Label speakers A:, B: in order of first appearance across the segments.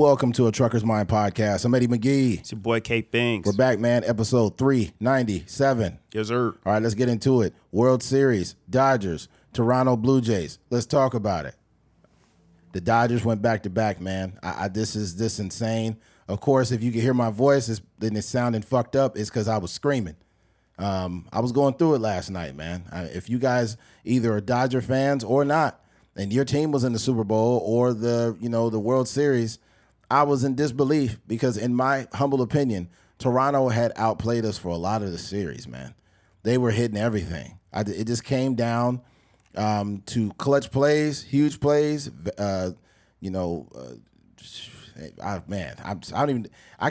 A: welcome to a Trucker's Mind podcast. I'm Eddie McGee.
B: It's your boy K Things.
A: We're back, man. Episode 397.
B: Yes, sir.
A: All right, let's get into it. World Series, Dodgers, Toronto Blue Jays. Let's talk about it. The Dodgers went back-to-back, man. This is insane. Of course, if you can hear my voice and it's sounding fucked up, it's because I was screaming. I was going through it last night, man. If you guys either are Dodger fans or not, and your team was in the Super Bowl or the World Series, I was in disbelief because, in my humble opinion, Toronto had outplayed us for a lot of the series, man. They were hitting everything. It just came down to clutch plays, huge plays. I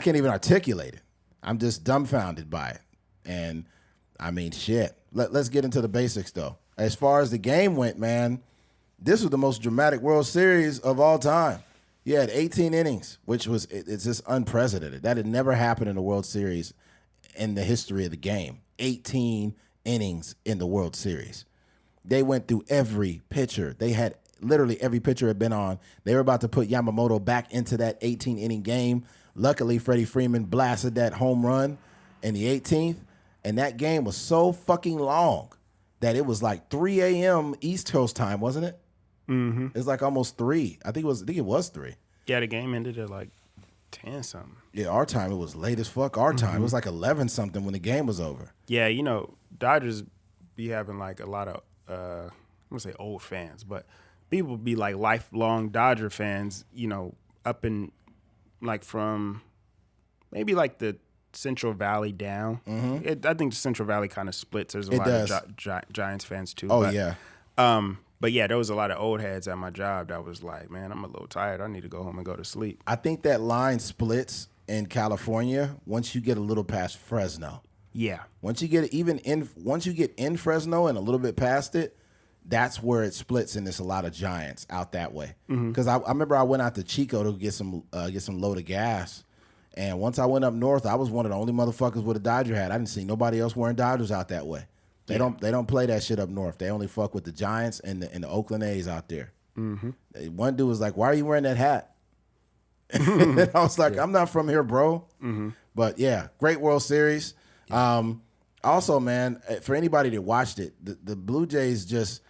A: can't even articulate it. I'm just dumbfounded by it. And I mean, shit. Let's get into the basics, though. As far as the game went, man, this was the most dramatic World Series of all time. You had 18 innings, which it's just unprecedented. That had never happened in a World Series in the history of the game. 18 innings in the World Series. They went through every pitcher. They had literally every pitcher had been on. They were about to put Yamamoto back into that 18-inning game. Luckily, Freddie Freeman blasted that home run in the 18th, and that game was so fucking long that it was like 3 a.m. East Coast time, wasn't it?
B: Mm-hmm.
A: It's like almost 3. I think it was 3.
B: Yeah, the game ended at like 10 something.
A: Yeah, our time it was late as fuck. Our time it was like 11 something when the game was over.
B: Yeah, Dodgers be having like a lot of I'm gonna say old fans, but people be like lifelong Dodger fans. Up in like from maybe like the Central Valley down. Mm-hmm. I think the Central Valley kind of splits. There's a lot of Giants fans too.
A: Yeah.
B: But yeah, there was a lot of old heads at my job that was like, man, I'm a little tired. I need to go home and go to sleep.
A: I think that line splits in California once you get a little past Fresno.
B: Yeah.
A: Once you get in Fresno and a little bit past it, that's where it splits, and there's a lot of Giants out that way. Because I remember I went out to Chico to get some load of gas, and once I went up north, I was one of the only motherfuckers with a Dodger hat. I didn't see nobody else wearing Dodgers out that way. They don't play that shit up north. They only fuck with the Giants and the Oakland A's out there. Mm-hmm. One dude was like, "Why are you wearing that hat?" And I was like, "I'm not from here, bro." Mm-hmm. But yeah, great World Series. Yeah. Also, man, for anybody that watched it, the Blue Jays just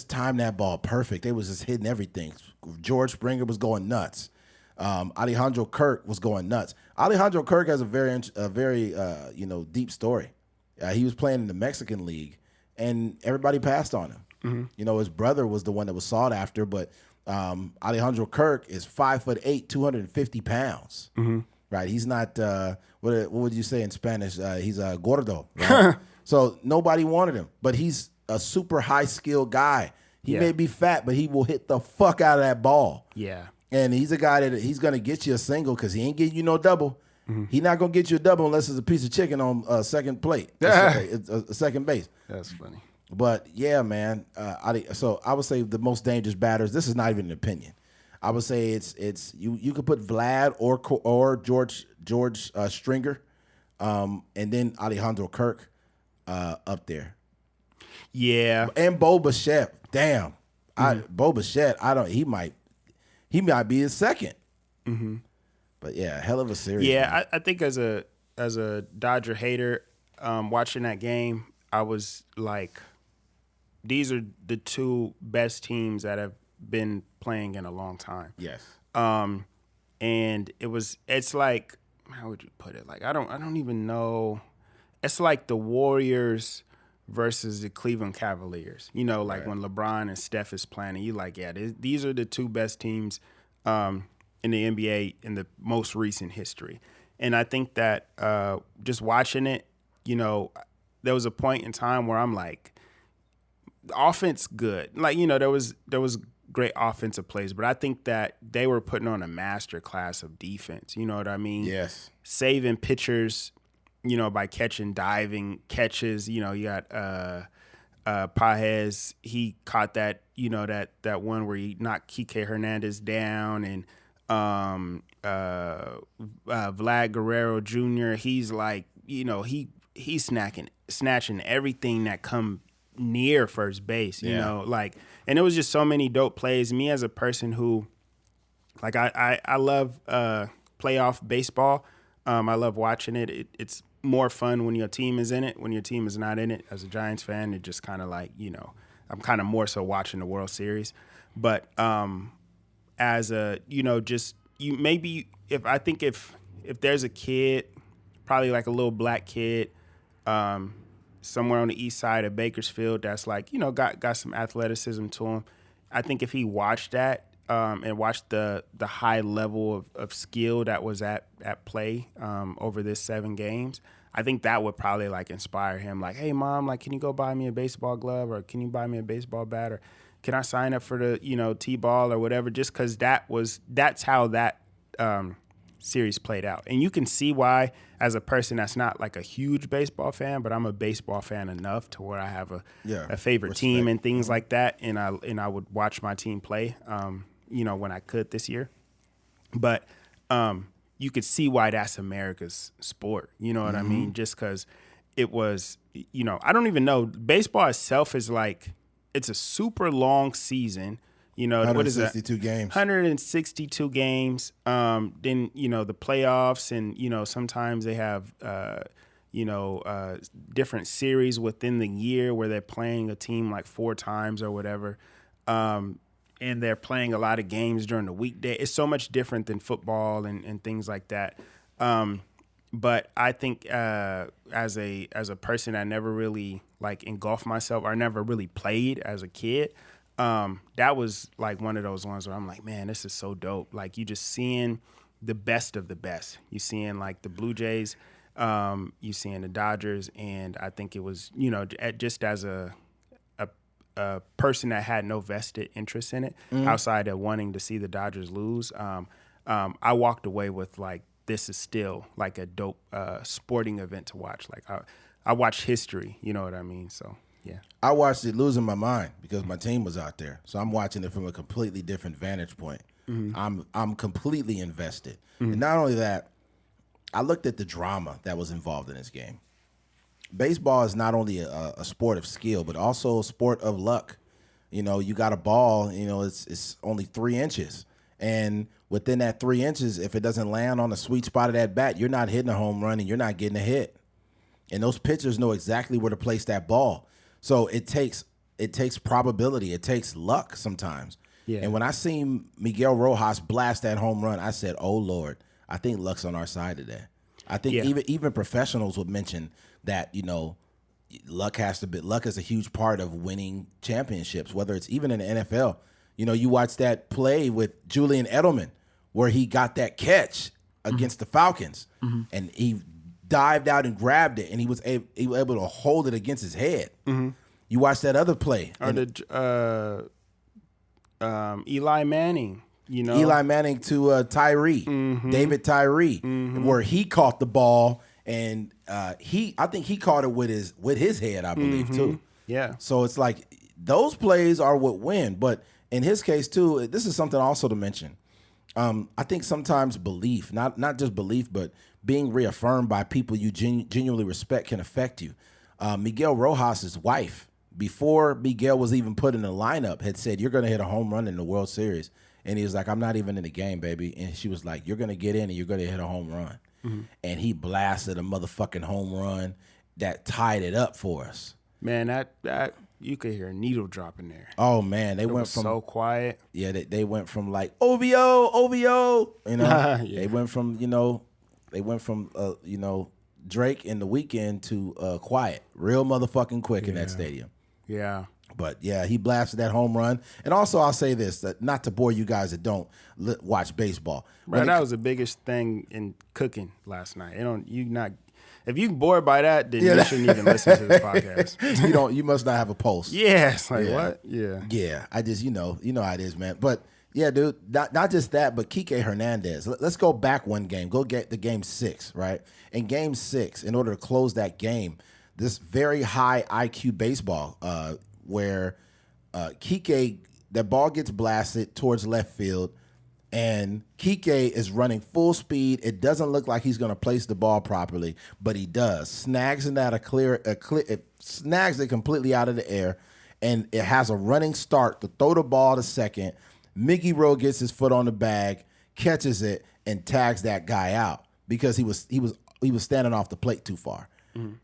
A: timed that ball perfect. They was just hitting everything. George Springer was going nuts. Alejandro Kirk was going nuts. Alejandro Kirk has a very deep story. He was playing in the Mexican League, and everybody passed on him. Mm-hmm. His brother was the one that was sought after, but Alejandro Kirk is 5'8", 250 pounds. Mm-hmm. Right? He's not. What would you say in Spanish? He's a gordo. Right? So nobody wanted him, but he's a super high skilled guy. He may be fat, but he will hit the fuck out of that ball. Yeah. And he's a guy that he's gonna get you a single because he ain't getting you no double. Mm-hmm. He's not gonna get you a double unless it's a piece of chicken on second plate, second base.
B: That's funny.
A: But yeah, man. So I would say the most dangerous batters. This is not even an opinion. I would say it's you could put Vlad or George Stringer, and then Alejandro Kirk up there.
B: Yeah,
A: and Bo Bichette. Damn, Bo Bichette. He might be his second. Mm-hmm. But yeah, hell of a series.
B: Yeah, I think as a Dodger hater, watching that game, I was like, these are the two best teams that have been playing in a long time.
A: Yes.
B: And it's like, how would you put it? Like, I don't even know. It's like the Warriors versus the Cleveland Cavaliers. Like when LeBron and Steph is playing, and you like, yeah, these are the two best teams in the NBA in the most recent history. And I think that just watching it, there was a point in time where I'm like, offense good. Like, there was great offensive plays, but I think that they were putting on a master class of defense. You know what I mean?
A: Yes.
B: Saving pitchers, by catching diving catches. You got Pages. He caught that, that one where he knocked Kike Hernandez down, and Vlad Guerrero Jr. He's like, he's snatching everything that come near first base, you know, like, and it was just so many dope plays. Me as a person who Like I love playoff baseball. I love watching it. It's more fun when your team is in it. When your team is not in it, as a Giants fan, it just kind of like, I'm kind of more so watching the World Series. But as a, just you maybe if there's a kid, probably like a little black kid, somewhere on the east side of Bakersfield that's like, got some athleticism to him. I think if he watched that and watched the high level of skill that was at play over this 7 games, I think that would probably like inspire him. Like, hey, Mom, like, can you go buy me a baseball glove, or can you buy me a baseball bat, or can I sign up for the T-ball or whatever? Just because that's how that series played out. And you can see why, as a person that's not like a huge baseball fan, but I'm a baseball fan enough to where I have a favorite team and things like that. And I would watch my team play, when I could this year. But you could see why that's America's sport. You know what I mean? Just because it was, I don't even know. Baseball itself is like, it's a super long season. What is that?
A: 162 games.
B: 162 games. Then, the playoffs, and, sometimes they have, different series within the year where they're playing a team like 4 times or whatever. And they're playing a lot of games during the weekday. It's so much different than football and things like that. But I think as a person that never really like engulfed myself, or never really played as a kid, that was like one of those ones where I'm like, man, this is so dope. Like, you just seeing the best of the best. You seeing like the Blue Jays, you seeing the Dodgers, and I think it was, just as a person that had no vested interest in it, outside of wanting to see the Dodgers lose, I walked away with like, this is still like a dope sporting event to watch. Like I watched history, you know what I mean? So yeah.
A: I watched it losing my mind because my team was out there. So I'm watching it from a completely different vantage point. I'm completely invested. And not only that, I looked at the drama that was involved in this game. Baseball is not only a sport of skill, but also a sport of luck. You got a ball, it's only 3 inches. And within that 3 inches, if it doesn't land on the sweet spot of that bat, you're not hitting a home run and you're not getting a hit. And those pitchers know exactly where to place that ball. So it takes probability. It takes luck sometimes. Yeah. And when I seen Miguel Rojas blast that home run, I said, oh, Lord, I think luck's on our side today. I think even professionals would mention that, luck is a huge part of winning championships, whether it's even in the NFL. You watch that play with Julian Edelman where he got that catch against the Falcons, and he dived out and grabbed it, and he was able to hold it against his head. You watch that other play.
B: Or Eli Manning.
A: Eli Manning to Tyree, David Tyree, where he caught the ball, and I think he caught it with his head, I believe, too.
B: Yeah.
A: So it's like those plays are what win. But in his case too, this is something also to mention. I think sometimes belief, not just belief, but being reaffirmed by people you genuinely respect can affect you. Miguel Rojas' wife, before Miguel was even put in the lineup, had said, "You're going to hit a home run in the World Series." And he was like, "I'm not even in the game, baby." And she was like, "You're going to get in and you're going to hit a home run." And he blasted a motherfucking home run that tied it up for us.
B: Man, that you could hear a needle drop in there.
A: Oh man, they went from
B: so quiet.
A: Yeah, they went from like OVO,
B: Yeah.
A: They went from Drake in The Weeknd to quiet, real motherfucking quick in that stadium.
B: Yeah.
A: But yeah, he blasted that home run. And also, I'll say this, that not to bore you guys that don't watch baseball.
B: Bro, that was the biggest thing in cooking last night. If you bored by that, then you shouldn't even listen to this podcast.
A: You must not have a pulse.
B: Yeah, it's like what? Yeah.
A: Yeah, I just, you know how it is, man. But yeah, dude, not just that, but Kike Hernandez. Let's go back one game. Go get the game 6, right? In game 6, in order to close that game, this very high IQ baseball, where Kike, that ball gets blasted towards left field, and Kike is running full speed. It doesn't look like he's going to place the ball properly, but he does. Snags it snags it completely out of the air, and it has a running start to throw the ball to second. Mickey Rowe gets his foot on the bag, catches it, and tags that guy out because he was standing off the plate too far.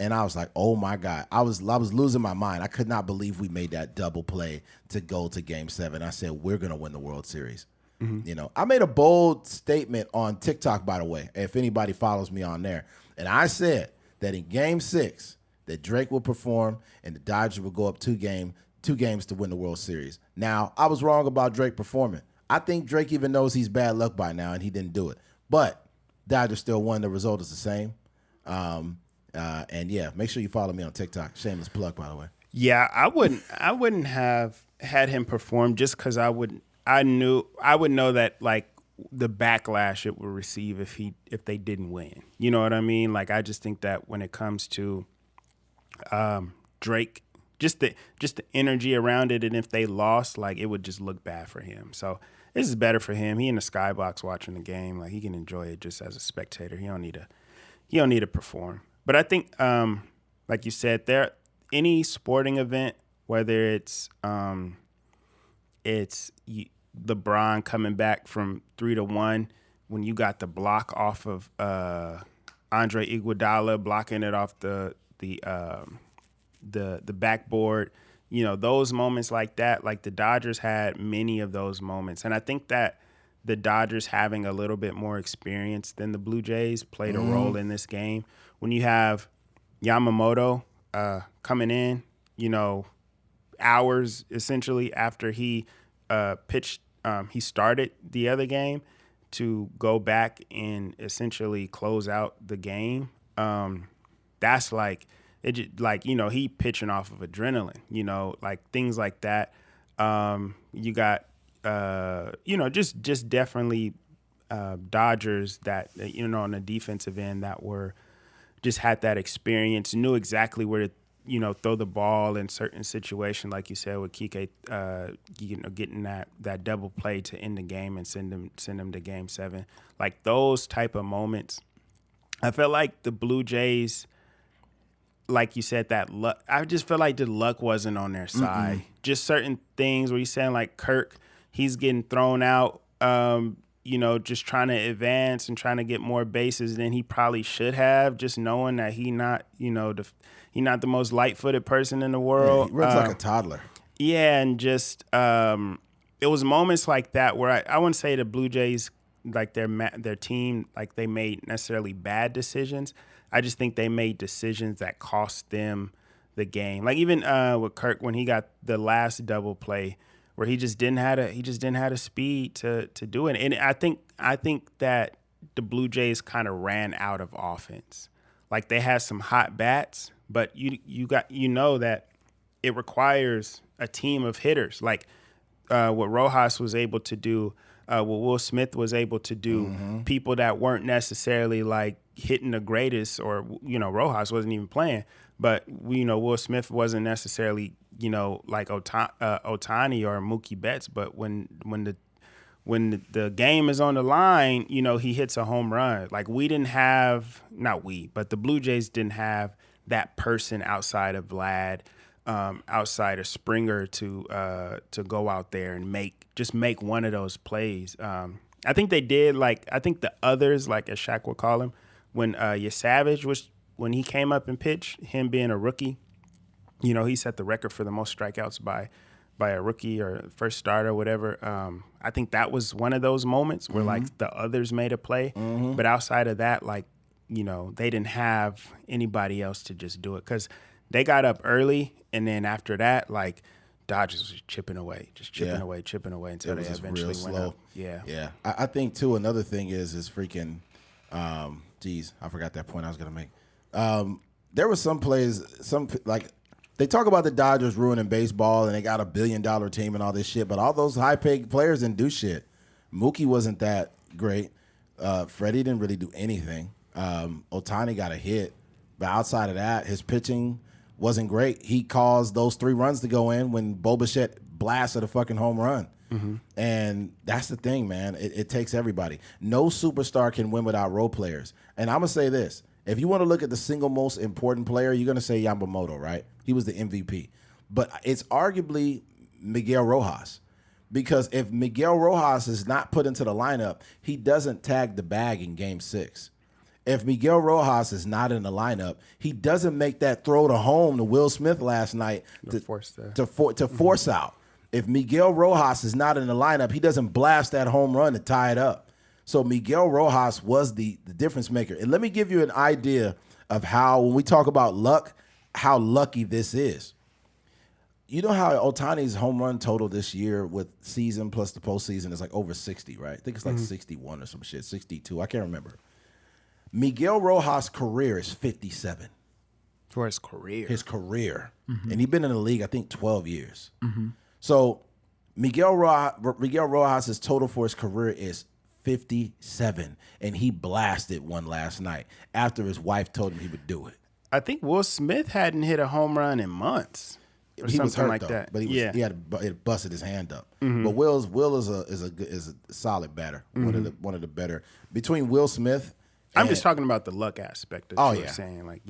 A: And I was like, oh my God. I was losing my mind. I could not believe we made that double play to go to Game 7. I said, we're going to win the World Series. You know, I made a bold statement on TikTok, by the way, if anybody follows me on there. And I said that in Game 6, that Drake will perform and the Dodgers will go up two games to win the World Series. Now, I was wrong about Drake performing. I think Drake even knows he's bad luck by now, and he didn't do it. But Dodgers still won. The result is the same. And yeah, make sure you follow me on TikTok. Shameless plug, by the way.
B: Yeah, I wouldn't have had him perform just because I would know that like the backlash it would receive if they didn't win. You know what I mean? Like I just think that when it comes to Drake, just the energy around it, and if they lost, like it would just look bad for him. So this is better for him. He in the skybox watching the game, like he can enjoy it just as a spectator. He don't need to perform. But I think, like you said, any sporting event, whether it's LeBron coming back from 3-1, when you got the block off of Andre Iguodala blocking it off the backboard, you know, those moments like that, like the Dodgers had many of those moments. And I think that the Dodgers having a little bit more experience than the Blue Jays played a role in this game. When you have Yamamoto coming in, you know, hours essentially after he pitched, he started the other game to go back and essentially close out the game. That's like, you know, he pitching off of adrenaline, you know, like things like that. You got, you know, just definitely Dodgers that, you know, on the defensive end that were just had that experience, knew exactly where to, you know, throw the ball in certain situations, like you said, with Kike, you know, getting that double play to end the game and send them to Game 7. Like those type of moments, I felt like the Blue Jays, like you said, that luck. I just feel like the luck wasn't on their side. Just certain things where you're saying like Kirk, he's getting thrown out, you know, just trying to advance and trying to get more bases than he probably should have, just knowing that he not, you know, he not the most light-footed person in the world.
A: Yeah, he runs like a toddler.
B: Yeah, and just it was moments like that where I wouldn't say the Blue Jays, like their team, like they made necessarily bad decisions. I just think they made decisions that cost them the game. Like even with Kirk when he got the last double play, where he just didn't have a speed to do it. And I think that the Blue Jays kind of ran out of offense. Like they had some hot bats, but you know that it requires a team of hitters. Like what Rojas was able to do, what Will Smith was able to do, people that weren't necessarily like hitting the greatest, or, you know, Rojas wasn't even playing, but you know, Will Smith wasn't necessarily, you know, like Ohtani or Mookie Betts, but when the game is on the line, you know, he hits a home run. Like but the Blue Jays didn't have that person outside of Vlad, outside of Springer to go out there and make one of those plays. I think they did. Like I think the others, like as Shaq would call him, when Savage when he came up and pitched, him being a rookie, you know, he set the record for the most strikeouts by a rookie or first starter or whatever. I think that was one of those moments where like the others made a play. But outside of that, like, you know, they didn't have anybody else to just do it because they got up early. And then after that, like Dodgers was chipping away until they eventually went up. Yeah.
A: Yeah. I think too, another thing is freaking, I forgot that point I was going to make. There were some plays, like they talk about the Dodgers ruining baseball and they got $1 billion team and all this shit, but all those high-paid players didn't do shit. Mookie wasn't that great. Freddie didn't really do anything. Ohtani got a hit, but outside of that, his pitching wasn't great. He caused those 3 runs to go in when Bo Bichette blasted a fucking home run. And that's the thing, man. It takes everybody. No superstar can win without role players. And I'm going to say this. If you want to look at the single most important player, you're going to say Yamamoto, right? He was the MVP. But it's arguably Miguel Rojas Because if Miguel Rojas is not put into the lineup, he doesn't tag the bag in Game 6. If Miguel Rojas is not in the lineup, he doesn't make that throw to home to Will Smith last night to force out. If Miguel Rojas is not in the lineup, he doesn't blast that home run to tie it up. So Miguel Rojas was the difference maker. And let me give you an idea of how, when we talk about luck, how lucky this is. You know how Ohtani's home run total this year with season plus the postseason is like over 60, right? I think it's like 61 or some shit, 62. I can't remember. Miguel Rojas' career is 57.
B: For his career.
A: His career. And he's been in the league, I think, 12 years. So Miguel Rojas' total for his career is 57. And he blasted one last night after his wife told him he would do it.
B: I think Will Smith hadn't hit a home run in months. Or
A: he was hurt
B: like
A: though,
B: that.
A: but he had busted his hand up. But Will is a solid batter, one of the better between Will Smith.
B: I'm just talking about the luck aspect of what you're saying. Like,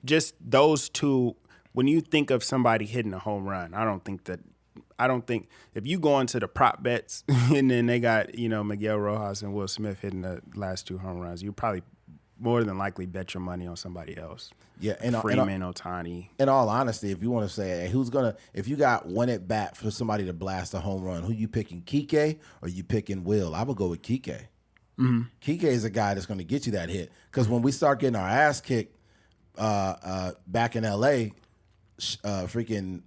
B: just those two. When you think of somebody hitting a home run, I don't think if you go into the prop bets and then they got Miguel Rojas and Will Smith hitting the last two home runs, you probably more than likely bet your money on somebody else.
A: Yeah, and
B: Freeman, Ohtani.
A: In all honesty, if you want to say, hey, if you got one at bat for somebody to blast a home run, who you picking, Kike or you picking Will? I would go with Kike. Kike is a guy that's going to get you that hit. Because when we start getting our ass kicked back in L.A., Kike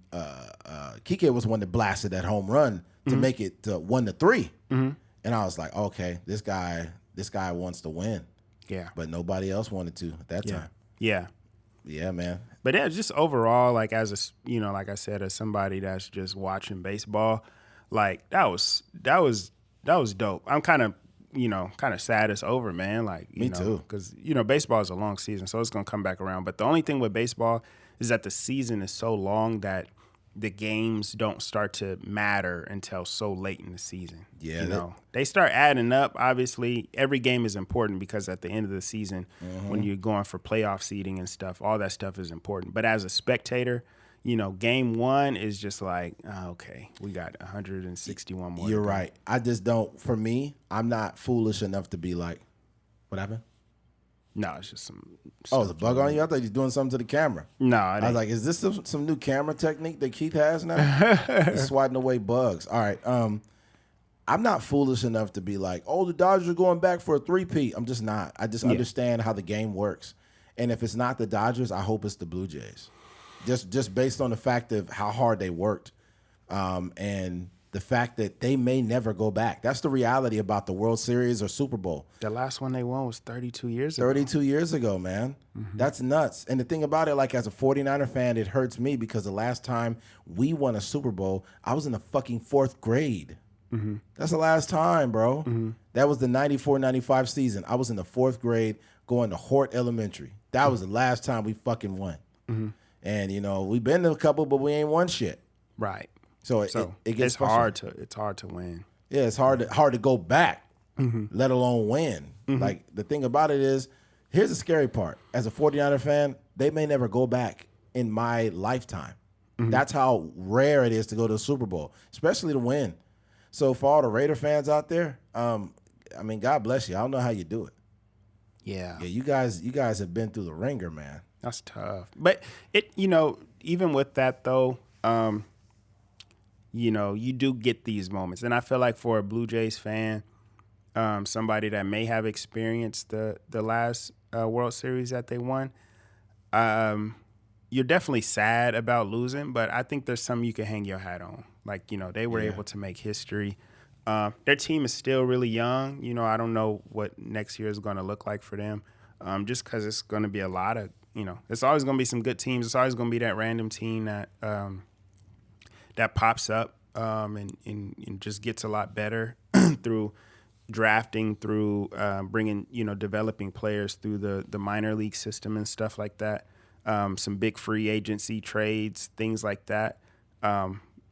A: was one that blasted that home run to make it 1-3. And I was like, okay, this guy wants to win.
B: Yeah.
A: But nobody else wanted to at that time.
B: Yeah.
A: Yeah, man.
B: But yeah, just overall, like as a, like I said, as somebody that's just watching baseball, like that was dope. I'm kind of sad it's over, man. Like,
A: Me too.
B: Because, baseball is a long season, so it's going to come back around. But the only thing with baseball is that the season is so long that the games don't start to matter until so late in the season.
A: Yeah.
B: They start adding up. Obviously, every game is important because at the end of the season, when you're going for playoff seeding and stuff, all that stuff is important. But as a spectator, game one is just like, okay, we got 161 more.
A: You're right. I just don't, for me, I'm not foolish enough to be like, what happened?
B: No, it's just some.
A: Oh, it's a bug on you? I thought you was doing something to the camera.
B: No,
A: I was like, is this some new camera technique that Keith has now? He's swatting away bugs. All right. I'm not foolish enough to be like, oh, the Dodgers are going back for a three-peat. I'm just not. I just understand how the game works. And if it's not the Dodgers, I hope it's the Blue Jays. Just based on the fact of how hard they worked and the fact that they may never go back. That's the reality about the World Series or Super Bowl.
B: The last one they won was 32 years ago.
A: 32 years ago, man. That's nuts. And the thing about it, like as a 49er fan, it hurts me because the last time we won a Super Bowl, I was in the fucking 4th grade. That's the last time, bro. That was the 94-95 season. I was in the 4th grade going to Hort Elementary. That was the last time we fucking won. And, we've been to a couple, but we ain't won shit.
B: Right.
A: So it gets
B: it's hard to win.
A: Yeah, it's hard to go back, let alone win. Like the thing about it is, here's the scary part. As a 49er fan, they may never go back in my lifetime. That's how rare it is to go to the Super Bowl, especially to win. So for all the Raider fans out there, God bless you. I don't know how you do it.
B: Yeah.
A: Yeah, you guys have been through the ringer, man.
B: That's tough. But even with that though, you do get these moments. And I feel like for a Blue Jays fan, somebody that may have experienced the last World Series that they won, you're definitely sad about losing, but I think there's something you can hang your hat on. Like, they were able to make history. Their team is still really young. I don't know what next year is going to look like for them, just because it's going to be a lot of, it's always going to be some good teams. It's always going to be that random team that pops up and just gets a lot better through drafting, through bringing, developing players through the minor league system and stuff like that. Some big free agency trades, things like that.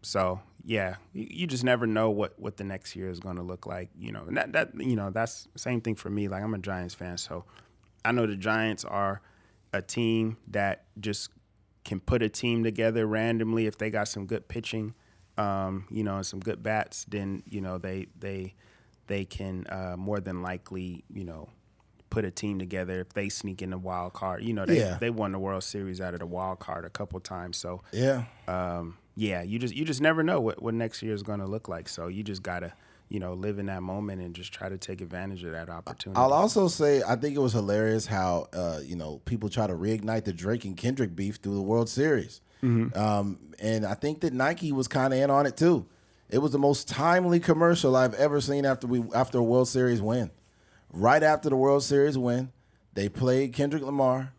B: So yeah, you just never know what the next year is going to look like, and that's the same thing for me. Like, I'm a Giants fan, so I know the Giants are a team that just can put a team together randomly if they got some good pitching. and some good bats, then they can more than likely put a team together if they sneak in the wild card. They won the World Series out of the wild card a couple times. So you just never know what next year is going to look like. So you just gotta live in that moment and just try to take advantage of that opportunity.
A: I'll also say I think it was hilarious how people try to reignite the Drake and Kendrick beef through the World Series. And I think that Nike was kind of in on it too. It was the most timely commercial I've ever seen after a World Series win. Right after the World Series win, they played Kendrick Lamar,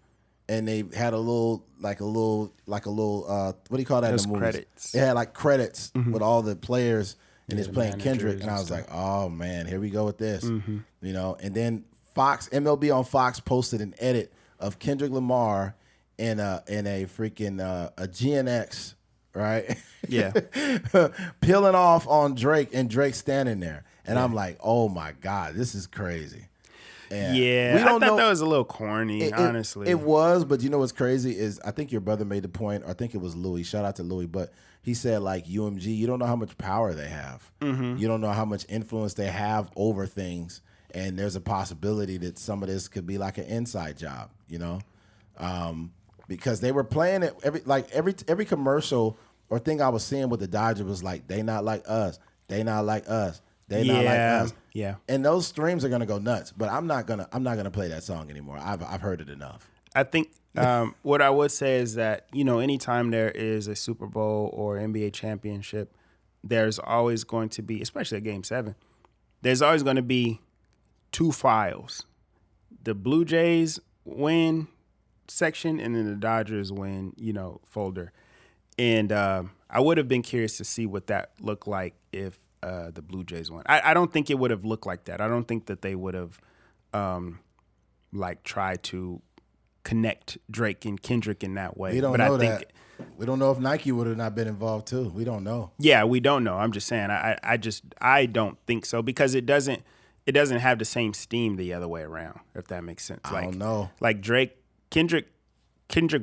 A: and they had a little what do you call that in the movies?
B: Credits.
A: It had like credits with all the players, and it's playing Kendrick, and I was like, oh man, here we go with this, And then MLB on Fox posted an edit of Kendrick Lamar in a freaking a GNX, right?
B: Yeah,
A: peeling off on Drake, and Drake standing there. And I'm like, oh my God, this is crazy. And
B: I thought that was a little corny, honestly.
A: It was, but you know what's crazy is I think your brother made the point, or I think it was Louis. Shout out to Louis, but he said like UMG, you don't know how much power they have. You don't know how much influence they have over things, and there's a possibility that some of this could be like an inside job, because they were playing it every commercial or thing I was seeing with the Dodgers was like, they not like us, they not like us. They not like us.
B: Yeah.
A: And those streams are gonna go nuts. But I'm not gonna play that song anymore. I've heard it enough.
B: I think what I would say is that, anytime there is a Super Bowl or NBA championship, there's always going to be, especially at Game 7, there's always going to be two files. The Blue Jays win section and then the Dodgers win, folder. And I would have been curious to see what that looked like if the Blue Jays won. I don't think it would have looked like that. I don't think that they would have tried to connect Drake and Kendrick in that way.
A: We don't know that. We don't know if Nike would have not been involved too. We don't know.
B: Yeah, we don't know. I'm just saying. I don't think so, because it doesn't have the same steam the other way around, if that makes sense.
A: I don't know.
B: Like Kendrick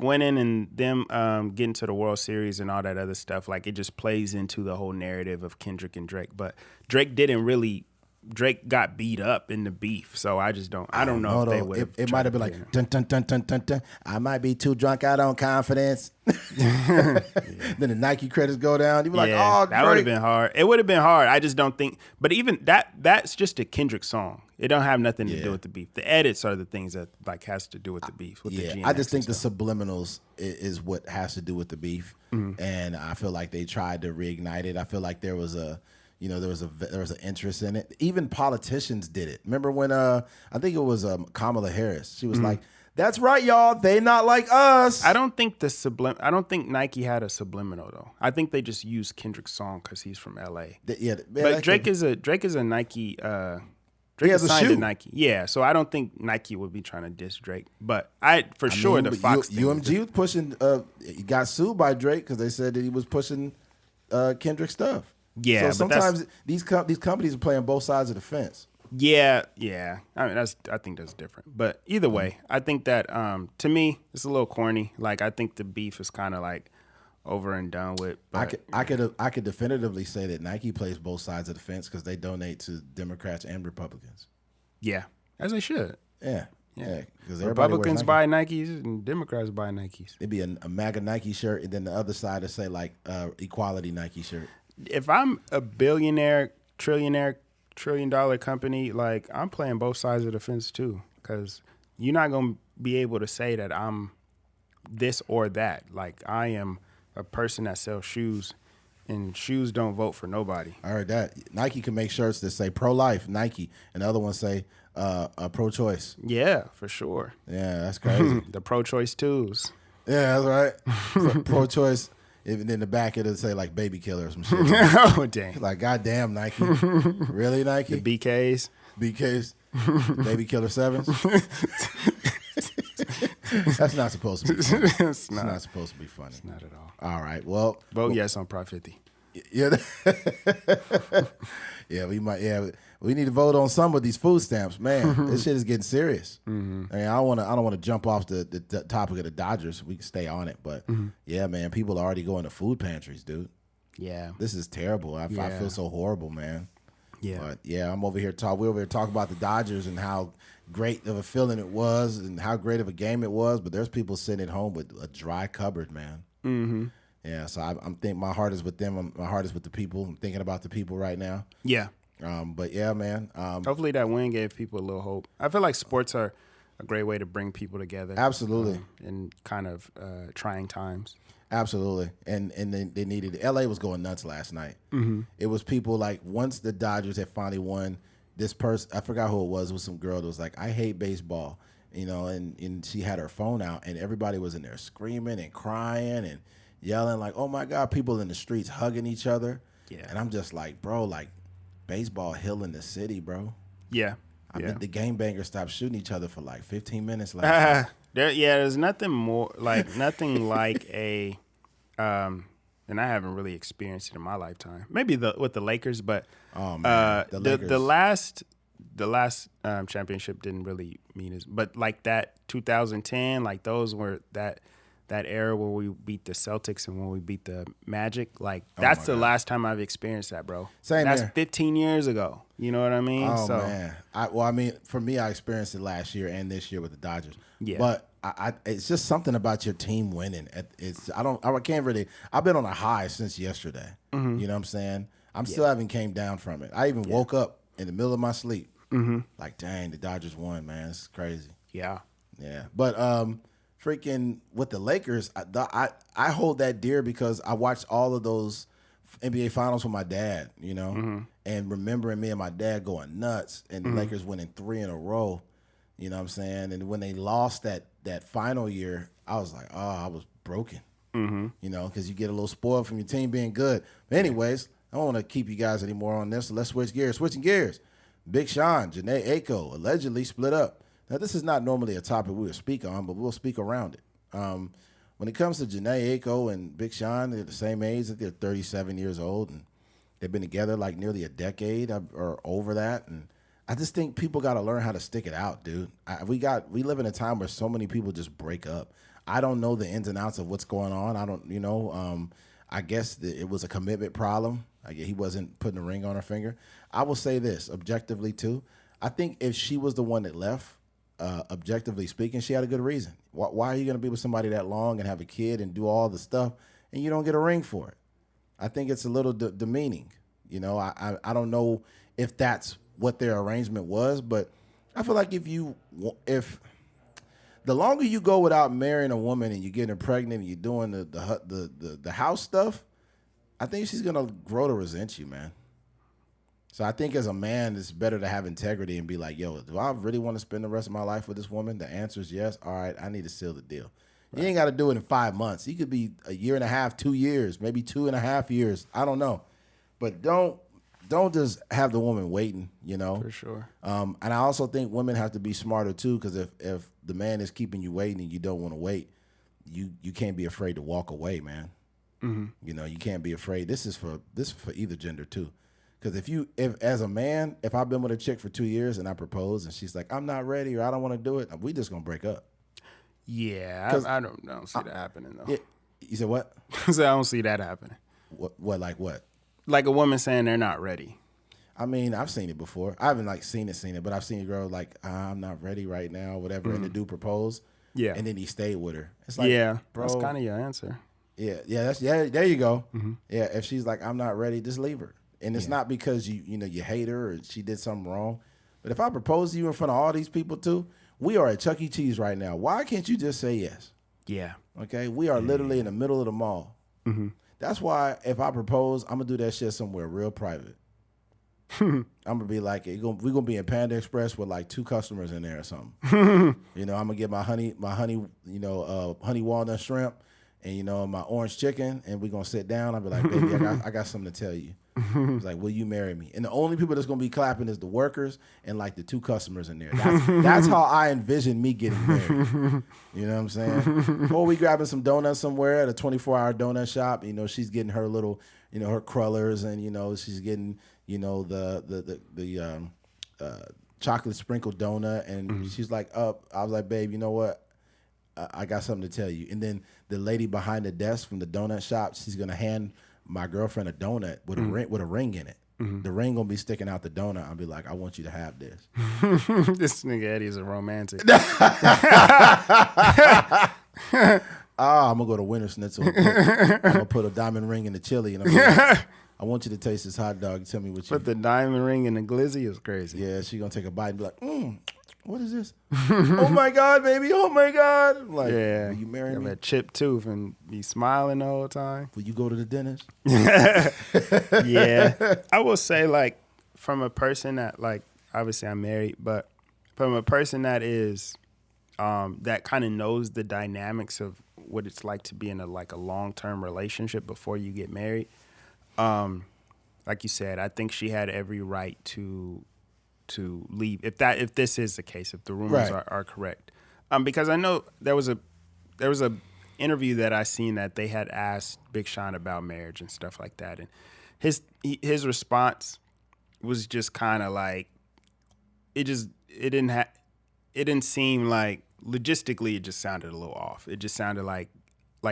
B: winning and them getting to the World Series and all that other stuff, like it just plays into the whole narrative of Kendrick and Drake. But Drake got beat up in the beef, so I don't know if they would have.
A: It might have been like dun dun dun dun dun dun. I might be too drunk out on confidence. Then the Nike credits go down. You be like, oh,
B: that would have been hard. It would have been hard. I just don't think. But even that's just a Kendrick song. It don't have nothing to do with the beef. The edits are the things that has to do with the beef. With the GNX
A: I just think the subliminals is what has to do with the beef, and I feel like they tried to reignite it. I feel like there was an interest in it. Even politicians did it. Remember when I think it was Kamala Harris. She was like, "That's right, y'all. They not like us."
B: I don't think I don't think Nike had a subliminal though. I think they just used Kendrick's song because he's from LA. But Drake is a Nike. Drake is signed to Nike. Yeah, so I don't think Nike would be trying to diss Drake. But the Fox thing
A: UMG was pushing. He got sued by Drake because they said that he was pushing Kendrick stuff.
B: Yeah,
A: so sometimes these companies are playing both sides of the fence.
B: Yeah. I mean, I think that's different. But either way, I think that to me it's a little corny. Like I think the beef is kind of like over and done with. But,
A: I could definitively say that Nike plays both sides of the fence because they donate to Democrats and Republicans.
B: Yeah, as they should.
A: Yeah. Because
B: Republicans buy Nikes and Democrats buy Nikes.
A: It'd be a MAGA Nike shirt, and then the other side would say like equality Nike shirt.
B: If I'm a billionaire, trillionaire, $1 trillion company, like I'm playing both sides of the fence too, because you're not gonna be able to say that I'm this or that. Like I am a person that sells shoes, and shoes don't vote for nobody.
A: I heard that. Nike can make shirts that say pro-life, Nike, and the other ones say pro-choice.
B: Yeah, for sure.
A: Yeah, that's crazy.
B: The pro-choice twos.
A: Yeah, that's right. Pro-choice. And in the back, it'll say like baby killer or some shit.
B: Oh, dang.
A: Like, goddamn, Nike. Really, Nike?
B: The BKs.
A: Baby killer 7s. That's not supposed to be funny. It's not supposed to be funny.
B: It's not at all.
A: All right. Well.
B: Vote yes on Prop 50.
A: Yeah. Yeah, we might. Yeah, we need to vote on some of these food stamps, man. This shit is getting serious. I mean, I don't want to jump off the topic of the Dodgers. We can stay on it, but yeah, man, people are already going to food pantries, dude.
B: Yeah.
A: This is terrible. I feel so horrible, man.
B: Yeah.
A: But yeah, we're over here talking about the Dodgers and how great of a feeling it was and how great of a game it was. But there's people sitting at home with a dry cupboard, man.
B: Mm-hmm.
A: Yeah, so I'm thinking my heart is with them. My heart is with the people. I'm thinking about the people right now.
B: Yeah.
A: But yeah, man.
B: Hopefully that win gave people a little hope. I feel like sports are a great way to bring people together.
A: Absolutely.
B: In kind of trying times.
A: Absolutely. And they needed it. LA was going nuts last night. Mm-hmm. It was people like, once the Dodgers had finally won, this person, I forgot who it was some girl that was like, I hate baseball, and she had her phone out and everybody was in there screaming and crying and yelling like, oh my God, people in the streets hugging each other.
B: Yeah.
A: And I'm just like, bro, like baseball healing the city, bro.
B: Yeah.
A: I mean, the game bangers stopped shooting each other for like 15 minutes last night.
B: There's nothing more nothing like a, and I haven't really experienced it in my lifetime. Maybe with the Lakers, but the last championship didn't really mean as. But like that 2010, like those were that era where we beat the Celtics and when we beat the Magic. Like that's the last time I've experienced that, bro.
A: Same
B: That's
A: here.
B: 15 years ago. You know what I mean?
A: Oh man. For me, I experienced it last year and this year with the Dodgers.
B: Yeah.
A: But it's just something about your team winning. I've been on a high since yesterday. Mm-hmm. You know what I'm saying? I'm still haven't came down from it. I even woke up in the middle of my sleep. Mm-hmm. Like, dang, the Dodgers won, man. It's crazy.
B: Yeah.
A: Yeah. But freaking with the Lakers, I hold that dear because I watched all of those NBA finals with my dad, and remembering me and my dad going nuts and the Lakers winning 3 in a row, you know what I'm saying? And when they lost that final year, I was like, oh, I was broken, because you get a little spoiled from your team being good. But anyways, I don't want to keep you guys anymore on this, so let's switch gears. Switching gears, Big Sean, Janae Aiko allegedly split up. Now, this is not normally a topic we would speak on, but we'll speak around it. When it comes to Janae Aiko and Big Sean, they're the same age. They're 37 years old, and they've been together like nearly a decade or over that. And I just think people got to learn how to stick it out, dude. We live in a time where so many people just break up. I don't know the ins and outs of what's going on. I don't, I guess it was a commitment problem. He wasn't putting a ring on her finger. I will say this, objectively, too. I think if she was the one that left, objectively speaking, she had a good reason. Why are you going to be with somebody that long and have a kid and do all the stuff and you don't get a ring for it? I think it's a little demeaning. I don't know if that's what their arrangement was, but I feel like if the longer you go without marrying a woman and you're getting her pregnant and you're doing the house stuff, I think she's going to grow to resent you, man. So I think as a man, it's better to have integrity and be like, yo, do I really want to spend the rest of my life with this woman? The answer is yes. All right, I need to seal the deal. Right. You ain't got to do it in 5 months. You could be a year and a half, 2 years, maybe 2.5 years. I don't know. But don't just have the woman waiting,
B: For sure.
A: And I also think women have to be smarter, too, because if the man is keeping you waiting and you don't want to wait, you can't be afraid to walk away, man. Mm-hmm. You can't be afraid. This is for either gender, too. Because if as a man, if I've been with a chick for 2 years and I propose and she's like, I'm not ready or I don't want to do it, we just going to break up.
B: Yeah, I don't see that happening, though.
A: You said what?
B: I don't see that happening.
A: What, like what?
B: Like a woman saying they're not ready.
A: I mean, I've seen it before. I haven't seen it, but I've seen a girl like, I'm not ready right now, whatever, and the dude proposed. Yeah. And then he stayed with her. It's like, bro,
B: that's kind of your answer.
A: Yeah, there you go. Mm-hmm. Yeah, if she's like, I'm not ready, just leave her. And it's not because you hate her or she did something wrong. But if I propose to you in front of all these people too, we are at Chuck E. Cheese right now. Why can't you just say yes?
B: Yeah.
A: Okay? We are literally in the middle of the mall. Mm-hmm. That's why if I propose, I'm going to do that shit somewhere real private. I'm going to be like, we're going to be in Panda Express with like 2 customers in there or something. I'm going to get my honey walnut shrimp and, my orange chicken, and we're going to sit down. I'll be like, baby, I got something to tell you. It's like, will you marry me? And the only people that's going to be clapping is the workers and like the 2 customers in there. That's how I envision me getting married. You know what I'm saying? Or we grabbing some donuts somewhere at a 24-hour donut shop. She's getting her little, her crullers, and she's getting, the chocolate sprinkled donut, and she's like, up. I was like, babe, you know what? I got something to tell you. And then the lady behind the desk from the donut shop, she's gonna hand my girlfriend a donut with a ring in it. The ring gonna be sticking out the donut. I'll be like, I want you to have this.
B: This nigga Eddie is a romantic.
A: I'm gonna go to Winter Schnitzel. I'm gonna put a diamond ring in the chili, and I'm like, I want you to taste this hot dog. Tell me what you.
B: Put the diamond ring in the glizzy is crazy.
A: Yeah, she gonna take a bite and be like, what is this? Oh my God, baby! Oh my God! I'm like,
B: Yeah,
A: will you marry me?
B: That chipped tooth and be smiling the whole time.
A: Will you go to the dentist?
B: Yeah, I will say, like, from a person that, like, obviously I'm married, but from a person that is that kind of knows the dynamics of what it's like to be in a long-term relationship before you get married. Like you said, I think she had every right to leave if this is the case, if the rumors are correct. Because I know there was a interview that I seen that they had asked Big Sean about marriage and stuff like that, and his response was just kind of like it didn't seem like logistically it just sounded a little off. It just sounded like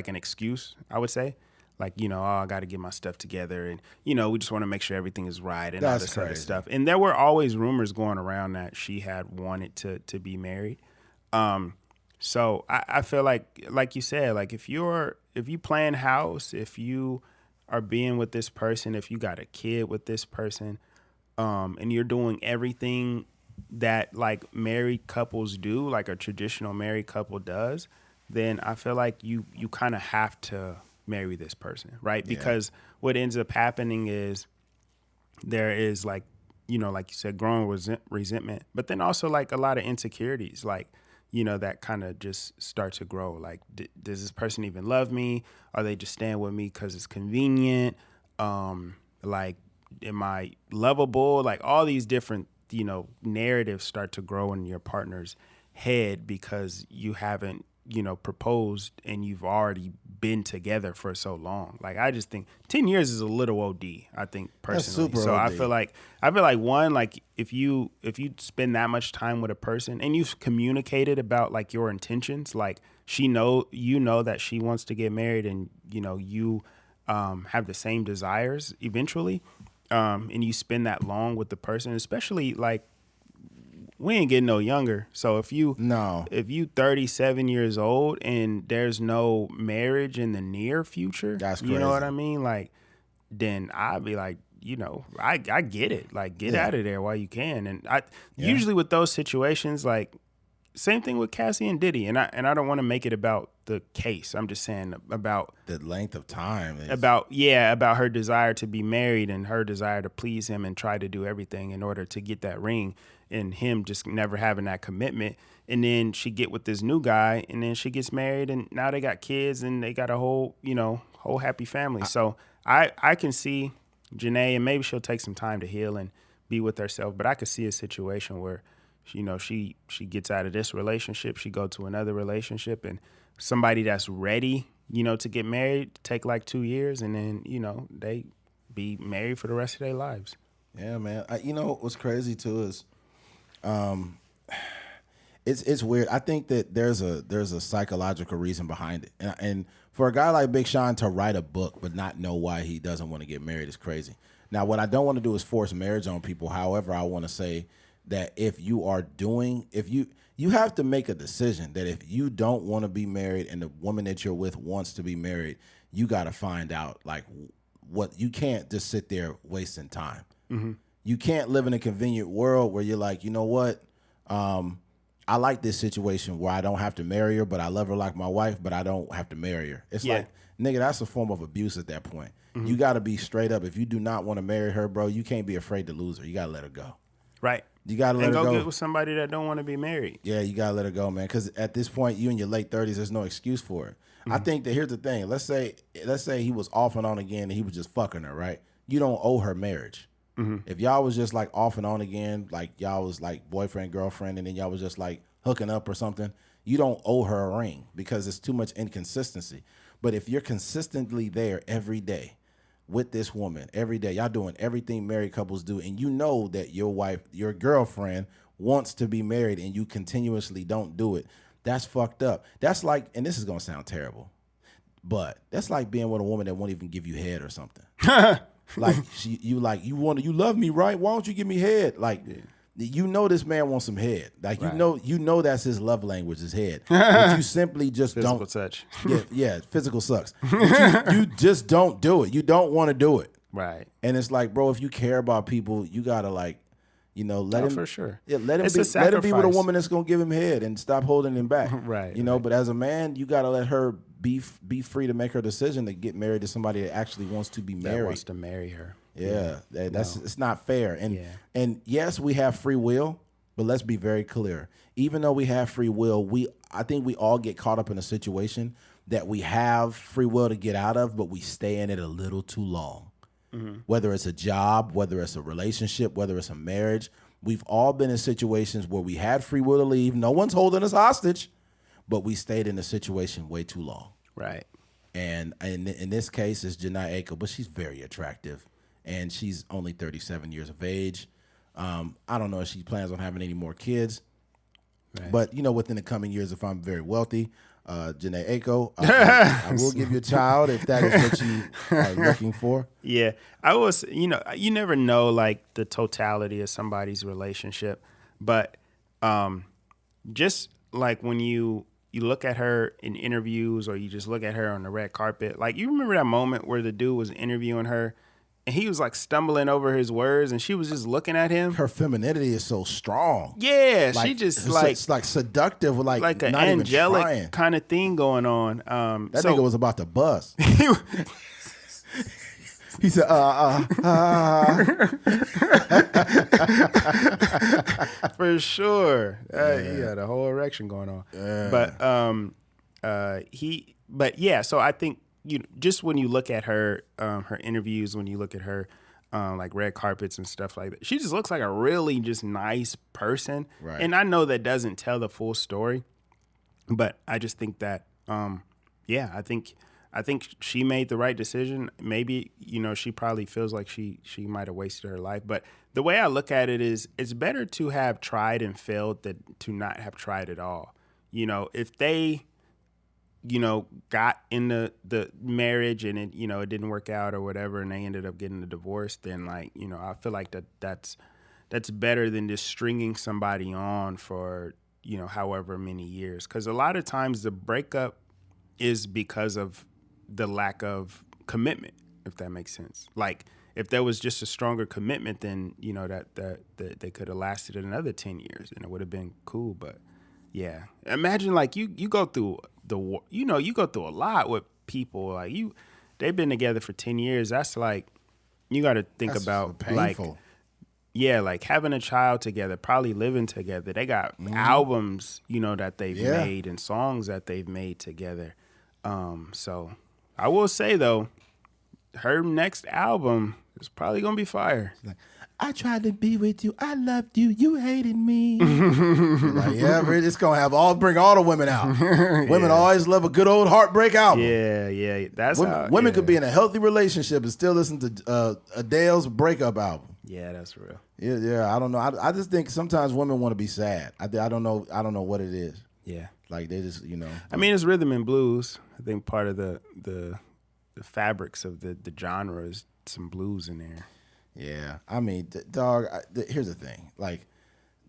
B: an excuse, I would say. Like, I got to get my stuff together, and, we just want to make sure everything is right and all this other stuff. And there were always rumors going around that she had wanted to be married. So I feel like you said, like if you playing house, if you are being with this person, if you got a kid with this person, and you're doing everything that like married couples do, like a traditional married couple does, then I feel like you kind of have to marry this person, right? Yeah. Because what ends up happening is there is like you said, growing resentment, but then also like a lot of insecurities, like, that kind of just start to grow. Like, does this person even love me? Are they just staying with me because it's convenient? Like, am I lovable? Like all these different, narratives start to grow in your partner's head because you haven't, proposed and you've already been together for so long. Like, I just think 10 years is a little OD, I think, personally.
A: That's super
B: so
A: OD.
B: I feel like one, like if you spend that much time with a person and you've communicated about like your intentions, like that she wants to get married and, you have the same desires eventually, and you spend that long with the person, especially like, we ain't getting no younger. So if you 37 years old and there's no marriage in the near future,
A: that's crazy.
B: You know what I mean? Like, then I'd be like, I get it. Like, get out of there while you can. And usually with those situations, like, same thing with Cassie and Diddy. And I don't want to make it about the case. I'm just saying about
A: the length of time.
B: About her desire to be married and her desire to please him and try to do everything in order to get that ring, and him just never having that commitment. And then she get with this new guy, and then she gets married, and now they got kids, and they got a whole happy family. So I can see Janae, and maybe she'll take some time to heal and be with herself, but I could see a situation where, she gets out of this relationship, she go to another relationship, and somebody that's ready, to get married, take like 2 years, and then, they be married for the rest of their lives.
A: Yeah, man. What's crazy too is, it's weird. I think that there's a psychological reason behind it, and for a guy like Big Sean to write a book but not know why he doesn't want to get married is crazy. Now, what I don't want to do is force marriage on people. However, I want to say that if you have to make a decision that if you don't want to be married and the woman that you're with wants to be married, you got to find out like what. You can't just sit there wasting time. Mm-hmm. You can't live in a convenient world where you're like, you know what? I like this situation where I don't have to marry her, but I love her like my wife, but I don't have to marry her. It's like, nigga, that's a form of abuse at that point. Mm-hmm. You got to be straight up. If you do not want to marry her, bro, you can't be afraid to lose her. You got to let her go.
B: Right.
A: You got to let her go.
B: And go get with somebody that don't want to be married.
A: Yeah, you got to let her go, man, because at this point, you in your late 30s, there's no excuse for it. Mm-hmm. I think that here's the thing. Let's say he was off and on again and he was just fucking her, right? You don't owe her marriage. Mm-hmm. If y'all was just like off and on again, like y'all was like boyfriend, girlfriend, and then y'all was just like hooking up or something, you don't owe her a ring because it's too much inconsistency. But if you're consistently there every day with this woman, every day, y'all doing everything married couples do, and you know that your wife, your girlfriend wants to be married and you continuously don't do it, that's fucked up. That's like, and this is going to sound terrible, But that's like being with a woman that won't even give you head or something. Like you love me, right? Why don't you give me head? Like you know this man wants some head. Like you know that's his love language, his head. But you simply just
B: Physical
A: don't
B: touch.
A: yeah, physical sucks. You just don't do it. You don't want to do it.
B: Right.
A: And it's like, bro, if you care about people, you gotta like, let him
B: for sure.
A: Yeah, let him be with a woman that's gonna give him head and stop holding him back.
B: Right.
A: But as a man, you gotta let her be free to make her decision to get married to somebody that actually wants to be married.
B: That wants to marry her.
A: Yeah. It's not fair. And yes, we have free will, but let's be very clear. Even though we have free will, I think we all get caught up in a situation that we have free will to get out of, but we stay in it a little too long. Mm-hmm. Whether it's a job, whether it's a relationship, whether it's a marriage, we've all been in situations where we had free will to leave. No one's holding us hostage, but we stayed in a situation way too long.
B: Right.
A: And in this case, it's Janae Aiko, but she's very attractive, and she's only 37 years of age. I don't know if she plans on having any more kids, but within the coming years, if I'm very wealthy, Janae Aiko, I will give you a child if that is what you are looking for.
B: Yeah, I was. You never know like the totality of somebody's relationship, but just like when you look at her in interviews or you just look at her on the red carpet, like you remember that moment where the dude was interviewing her and he was like stumbling over his words and she was just looking at him.
A: Her femininity is so strong.
B: Yeah, she just like
A: it's like seductive, like
B: an
A: not
B: angelic kind of thing going on.
A: That nigga was about to bust. He said,
B: For sure. He had a whole erection going on. Yeah. So I think, just when you look at her, her interviews, when you look at her, like red carpets and stuff like that, she just looks like a really just nice person.
A: Right.
B: And I know that doesn't tell the full story, but I just think that, I think she made the right decision. Maybe, she probably feels like she might have wasted her life. But the way I look at it is it's better to have tried and failed than to not have tried at all. If they, got in the marriage and it, it didn't work out or whatever, and they ended up getting a divorce, then I feel like that's better than just stringing somebody on for, however many years. Because a lot of times the breakup is because of the lack of commitment, if that makes sense. Like if there was just a stronger commitment, then that they could have lasted another 10 years and it would have been cool. But yeah, imagine like you go through you go through a lot with people. Like they've been together for 10 years. That's like you got to think about painful. Like having a child together, probably living together. They got albums that they've made and songs that they've made together. So I will say though, her next album is probably gonna be fire.
A: Like, I tried to be with you, I loved you, you hated me. Like, it's gonna bring all the women out. Women always love a good old heartbreak album.
B: Yeah. That's
A: women could be in a healthy relationship and still listen to Adele's breakup album.
B: Yeah, that's real.
A: Yeah. I don't know. I just think sometimes women want to be sad. I don't know what it is.
B: Yeah.
A: Like they just,
B: I mean, it's rhythm and blues. I think part of the fabrics of the genre is some blues in there.
A: Yeah. I mean, dog, here's the thing. Like,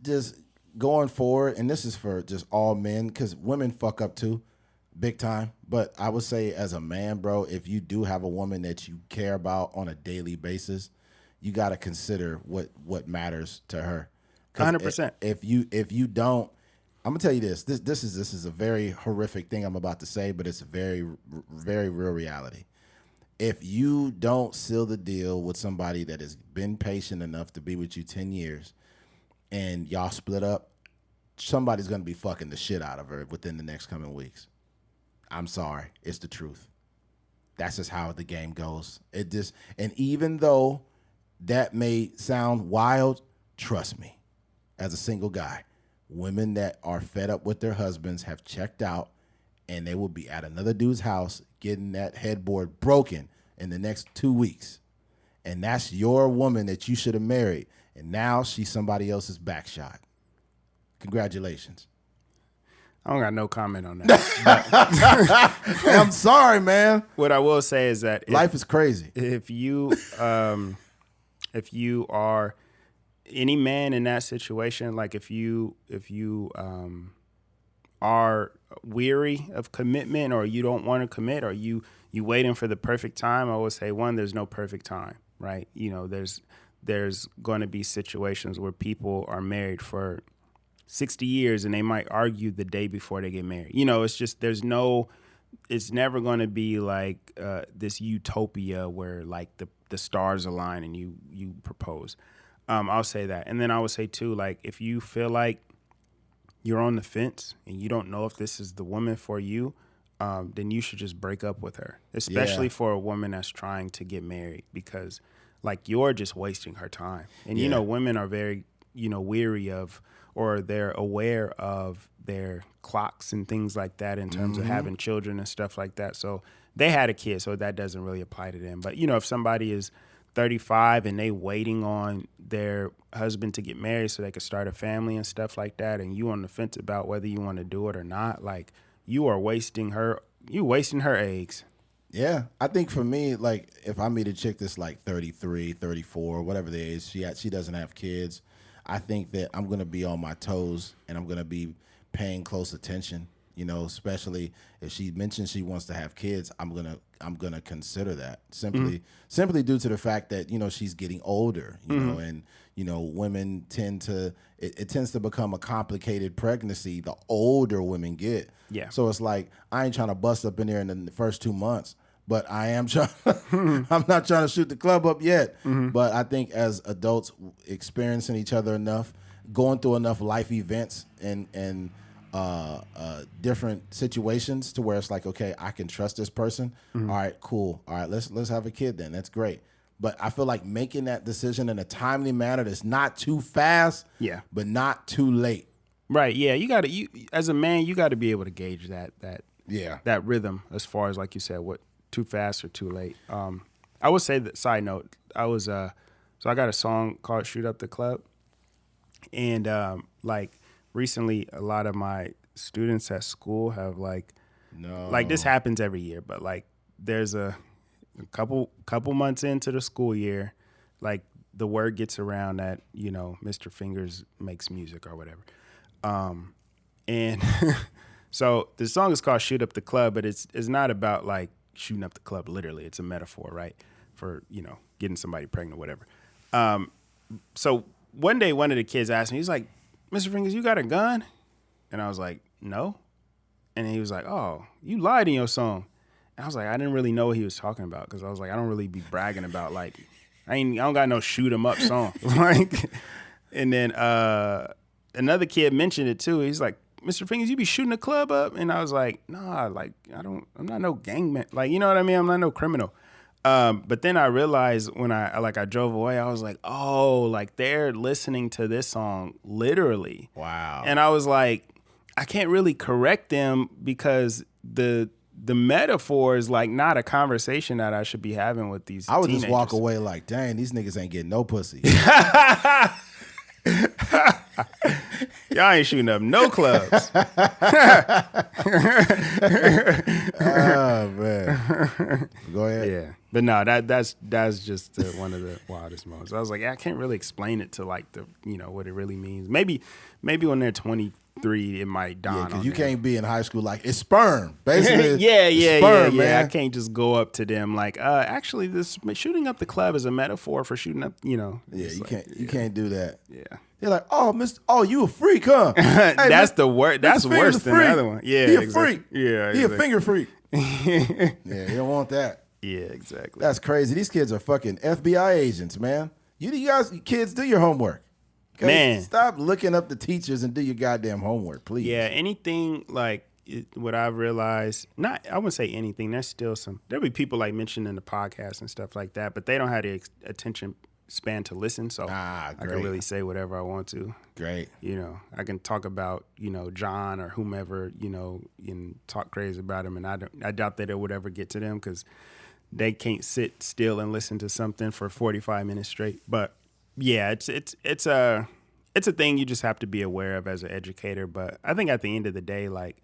A: just going forward, and this is for just all men, because women fuck up too, big time. But I would say as a man, bro, if you do have a woman that you care about on a daily basis, you got to consider what matters to her.
B: 100%.
A: If you don't, I'm gonna tell you this. This is a very horrific thing I'm about to say, but it's a very, very real reality. If you don't seal the deal with somebody that has been patient enough to be with you 10 years and y'all split up, somebody's gonna be fucking the shit out of her within the next coming weeks. I'm sorry, it's the truth. That's just how the game goes. And even though that may sound wild, trust me, as a single guy, women that are fed up with their husbands have checked out, and they will be at another dude's house getting that headboard broken in the next 2 weeks. And that's your woman that you should have married. And now she's somebody else's back shot. Congratulations.
B: I don't got no comment on that.
A: I'm sorry, man.
B: What I will say is that
A: Life is crazy.
B: If you are any man in that situation, like if you are weary of commitment, or you don't want to commit, or you waiting for the perfect time, I would say, one, there's no perfect time, right? You know, there's going to be situations where people are married for 60 years and they might argue the day before they get married. You know, it's just it's never going to be like this utopia where like the stars align and you propose. I'll say that. And then I would say too, like if you feel like you're on the fence and you don't know if this is the woman for you, then you should just break up with her, especially for a woman that's trying to get married, because like you're just wasting her time. And, you know, women are very, weary of, or they're aware of their clocks and things like that in terms of having children and stuff like that. So they had a kid, so that doesn't really apply to them. But, if somebody is 35 and they waiting on their husband to get married so they could start a family and stuff like that, and you on the fence about whether you want to do it or not, like you are wasting her eggs.
A: Yeah, I think for me, like if I meet a chick that's like 33, 34, whatever the age, she doesn't have kids, I think that I'm going to be on my toes and I'm going to be paying close attention, especially if she mentions she wants to have kids. I'm going to consider that simply due to the fact that, she's getting older, and, women tend to, it tends to become a complicated pregnancy the older women get.
B: Yeah.
A: So it's like, I ain't trying to bust up in there in the first 2 months, but I am trying, I'm not trying to shoot the club up yet. But I think as adults experiencing each other enough, going through enough life events and different situations to where it's like, okay, I can trust this person. All right, cool. All right, let's have a kid then. That's great. But I feel like making that decision in a timely manner that's not too fast, but not too late.
B: Right. Yeah. You as a man, you got to be able to gauge that rhythm as far as, like you said, what too fast or too late. I would say that, side note, so I got a song called Shoot Up the Club. And like recently, a lot of my students at school have like this happens every year, but like there's a couple months into the school year, like the word gets around that, Mr. Fingers makes music or whatever. And so the song is called Shoot Up the Club, but it's not about like shooting up the club literally. It's a metaphor, right? For, getting somebody pregnant or whatever. So one day, one of the kids asked me, he's like, Mr. Fingers, you got a gun? And I was like, no. And he was like, oh, you lied in your song. And I was like, I didn't really know what he was talking about, because I was like, I don't really be bragging about like, I don't got no shoot 'em up song. Like, and then another kid mentioned it too. He's like, Mr. Fingers, you be shooting the club up? And I was like, nah, like I'm not no gangman. Like, you know what I mean? I'm not no criminal. But then I realized when I drove away, I was like, oh, like they're listening to this song literally.
A: Wow.
B: And I was like, I can't really correct them, because the metaphor is like not a conversation that I should be having with these
A: I would
B: teenagers.
A: just walk away like, dang, these niggas ain't getting no pussy.
B: Y'all ain't shooting up no clubs.
A: Oh man, go ahead.
B: Yeah, but no, that's just one of the wildest moments. I was like, I can't really explain it to like the what it really means. Maybe when they're 23, it might dawn.
A: Because you can't be in high school like it's sperm. Basically,
B: yeah.
A: Man.
B: I can't just go up to them like, actually, this shooting up the club is a metaphor for shooting up.
A: Yeah, you
B: like,
A: can't. You can't do that.
B: Yeah.
A: They're like, oh, you a freak, huh? Hey,
B: that's the word. That's worse than the other one. Yeah,
A: he a
B: exactly.
A: freak.
B: Yeah,
A: he a finger freak. Yeah, you don't want that.
B: Yeah, exactly.
A: That's crazy. These kids are fucking FBI agents, man. You guys, kids, do your homework. Okay?
B: Man,
A: stop looking up the teachers and do your goddamn homework, please.
B: Yeah, anything like what I've realized. I wouldn't say anything. There's still there'll be people like mentioned in the podcast and stuff like that, but they don't have the attention span to listen, so I can really say whatever I want to.
A: Great.
B: I can talk about, John or whomever, and talk crazy about him, and I doubt that it would ever get to them, because they can't sit still and listen to something for 45 minutes straight. But yeah, it's it's a thing you just have to be aware of as an educator. But I think at the end of the day, like,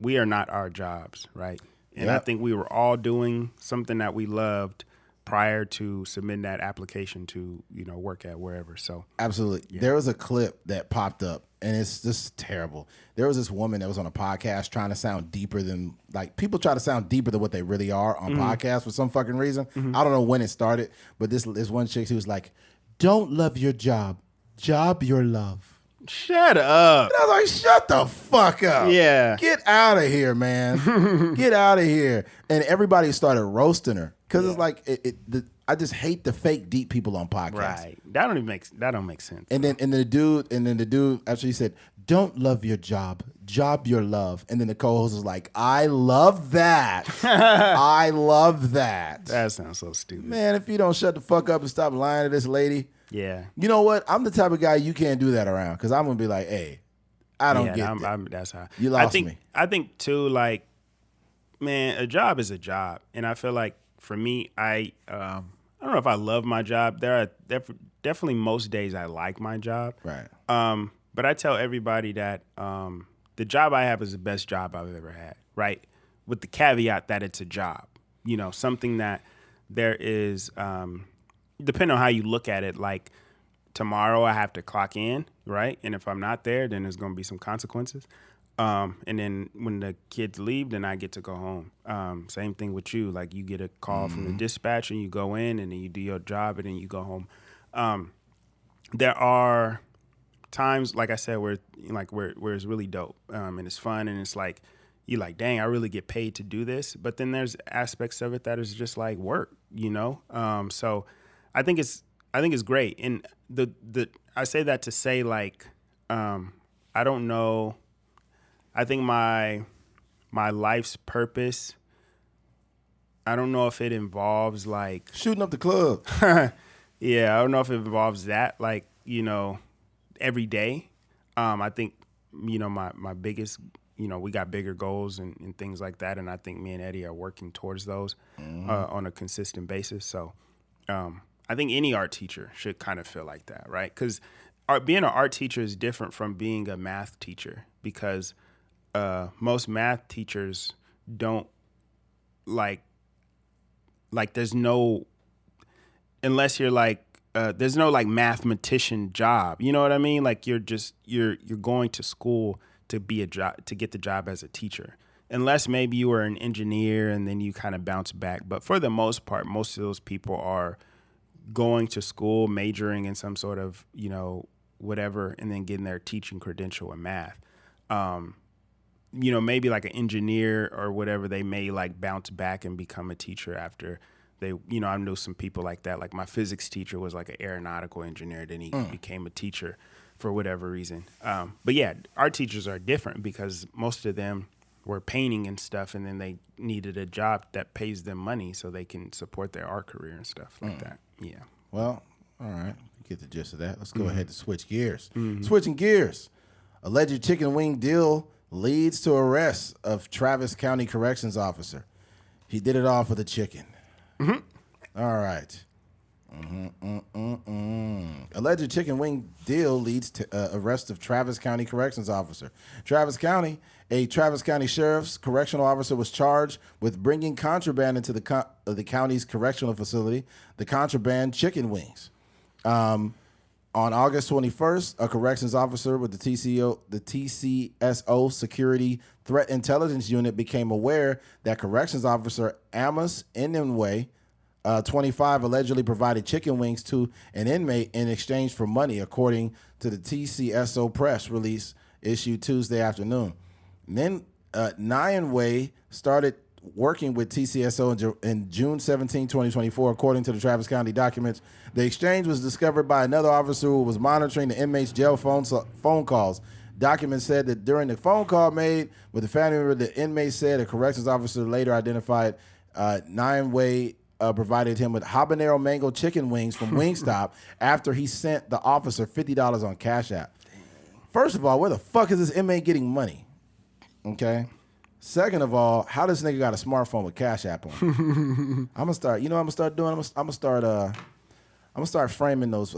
B: we are not our jobs, right? And I think we were all doing something that we loved prior to submitting that application to, work at wherever. So
A: absolutely. Yeah. There was a clip that popped up, and it's just terrible. There was this woman that was on a podcast trying to sound deeper than, like, people try to sound deeper than what they really are on podcasts for some fucking reason. I don't know when it started, but this one chick, she was like, "Don't love your job, job your love."
B: Shut up.
A: And I was like, shut the fuck up.
B: Yeah.
A: Get out of here, man. Get out of here. And everybody started roasting her. Because it's like, I just hate the fake deep people on podcasts.
B: Right. That don't make sense.
A: And then the dude actually said, "Don't love your job your love." And then the co-host was like, "I love that." I love that.
B: That sounds so stupid.
A: Man, if you don't shut the fuck up and stop lying to this lady.
B: Yeah.
A: You know what? I'm the type of guy you can't do that around, because I'm going to be like, hey, I don't get that.
B: That's how.
A: You lost me.
B: I think, too, like, man, a job is a job. And I feel like, for me, I don't know if I love my job. There are definitely most days I like my job.
A: Right.
B: But I tell everybody that the job I have is the best job I've ever had, right? With the caveat that it's a job. Something that there is... depending on how you look at it, like, tomorrow I have to clock in, right? And if I'm not there, then there's going to be some consequences. And then when the kids leave, then I get to go home. Same thing with you. Like, you get a call from the dispatch and you go in and then you do your job and then you go home. There are times, like I said, where it's really dope and it's fun and it's like, you're like, dang, I really get paid to do this. But then there's aspects of it that is just like work, So I think it's great. And I say that to say, like, I don't know. I think my life's purpose, I don't know if it involves, like,
A: shooting up the club.
B: Yeah, I don't know if it involves that, like, every day. I think, my biggest, we got bigger goals and things like that. And I think me and Eddie are working towards those on a consistent basis. So, I think any art teacher should kind of feel like that, right? Because being an art teacher is different from being a math teacher, because most math teachers don't like there's no, unless you're like, there's no like mathematician job. You know what I mean? Like, you're going to school to be to get the job as a teacher. Unless maybe you were an engineer and then you kind of bounce back. But for the most part, most of those people are going to school, majoring in some sort of, whatever, and then getting their teaching credential in math. Maybe like an engineer or whatever, they may like bounce back and become a teacher after they, I know some people like that. Like, my physics teacher was like an aeronautical engineer, then he became a teacher for whatever reason. But yeah, art teachers are different because most of them were painting and stuff, and then they needed a job that pays them money so they can support their art career and stuff like that. Yeah.
A: Well, all right. You get the gist of that. Let's go ahead and switch gears. Switching gears. Alleged chicken wing deal leads to arrest of Travis County Corrections officer. He did it all for the chicken. All right. Alleged chicken wing deal leads to arrest of Travis County Corrections officer. A Travis County Sheriff's correctional officer was charged with bringing contraband into the county's correctional facility, the contraband chicken wings. On August 21st, a corrections officer with the TCSO Security Threat Intelligence Unit became aware that corrections officer Amos Inouye, 25, allegedly provided chicken wings to an inmate in exchange for money, according to the TCSO press release issued Tuesday afternoon. And then Inouye started working with TCSO in June 17, 2024, according to the Travis County documents. The exchange was discovered by another officer who was monitoring the inmate's jail phone calls. Documents said that during the phone call made with the family member, the inmate said a corrections officer later identified Inouye provided him with habanero mango chicken wings from Wingstop after he sent the officer $50 on Cash App. First of all, where the fuck is this inmate getting money? Okay. Second of all, how does this nigga got a smartphone with Cash App on it? I'm gonna start doing. I'm gonna start gonna start framing those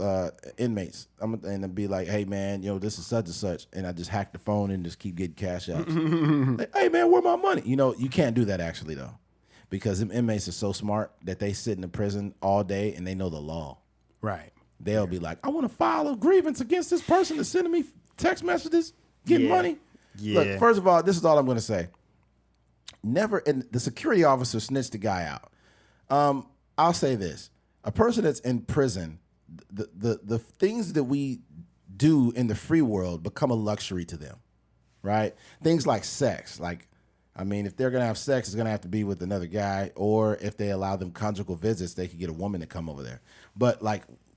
A: inmates. And be like, hey man, this is such and such, and I just hack the phone and just keep getting cash outs. Like, hey man, where my money? You can't do that actually though, because them inmates are so smart that they sit in the prison all day and they know the law.
B: Right.
A: They'll be like, I want to file a grievance against this person that's sending me text messages, getting money.
B: Yeah.
A: Look, first of all, this is all I'm going to say. Never, and the security officer snitched the guy out. I'll say this: a person that's in prison, the things that we do in the free world become a luxury to them, right? Things like sex, if they're gonna have sex, it's gonna have to be with another guy, or if they allow them conjugal visits, they could get a woman to come over there. But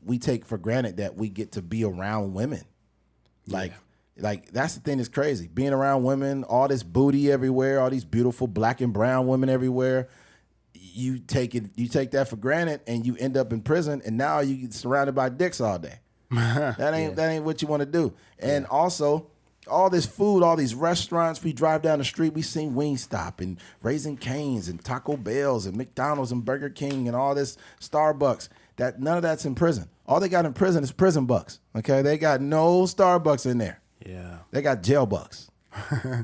A: we take for granted that we get to be around women, Like that's the thing that's crazy. Being around women, all this booty everywhere, all these beautiful black and brown women everywhere. You take that for granted, and you end up in prison, and now you get surrounded by dicks all day. That ain't what you want to do. And also, all this food, all these restaurants, we drive down the street, we seen Wingstop and Raising Cane's and Taco Bell's and McDonald's and Burger King and all this Starbucks. None of that's in prison. All they got in prison is prison bucks. Okay, they got no Starbucks in there.
B: Yeah.
A: They got jail bucks.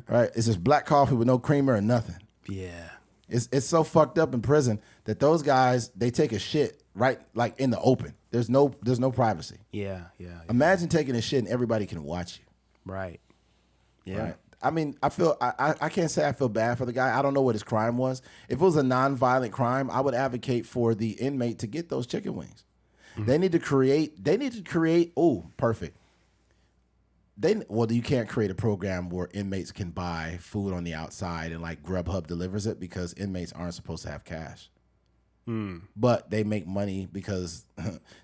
A: Right? It's just black coffee with no creamer and nothing.
B: Yeah.
A: It's so fucked up in prison that those guys, they take a shit right in the open. There's no privacy.
B: Yeah.
A: Imagine taking a shit and everybody can watch you.
B: Right. Yeah.
A: Right? I can't say I feel bad for the guy. I don't know what his crime was. If it was a non-violent crime, I would advocate for the inmate to get those chicken wings. Mm-hmm. They need to create, perfect. You can't create a program where inmates can buy food on the outside and Grubhub delivers it, because inmates aren't supposed to have cash. But they make money because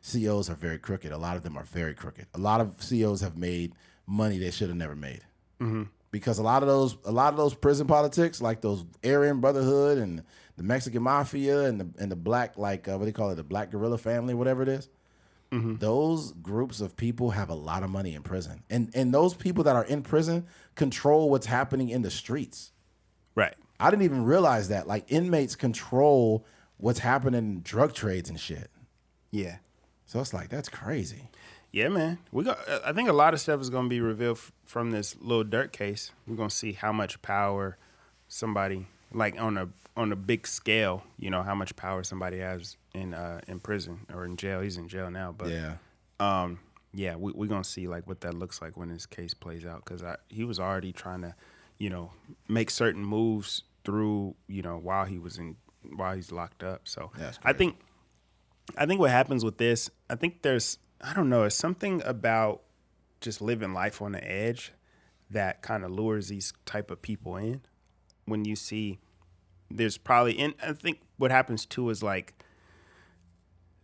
A: COs are very crooked. A lot of them are very crooked. A lot of COs have made money they should have never made. Mm-hmm. Because a lot of those prison politics, like those Aryan Brotherhood and the Mexican Mafia and the black, what do you call it, the Black Guerrilla Family, whatever it is. Mm-hmm. Those groups of people have a lot of money in prison. And those people that are in prison control what's happening in the streets.
B: Right.
A: I didn't even realize that. Inmates control what's happening in drug trades and shit.
B: Yeah.
A: So it's that's crazy.
B: Yeah, man. I think a lot of stuff is going to be revealed from this Lil Durk case. We're going to see how much power somebody, on a big scale, how much power somebody has in prison or in jail. He's in jail now, but we're going to see what that looks like when this case plays out, because he was already trying to, make certain moves through, while he's locked up. So I think what happens with this, I think there's something about just living life on the edge that kind of lures these type of people in. When you see there's probably, and I think what happens too is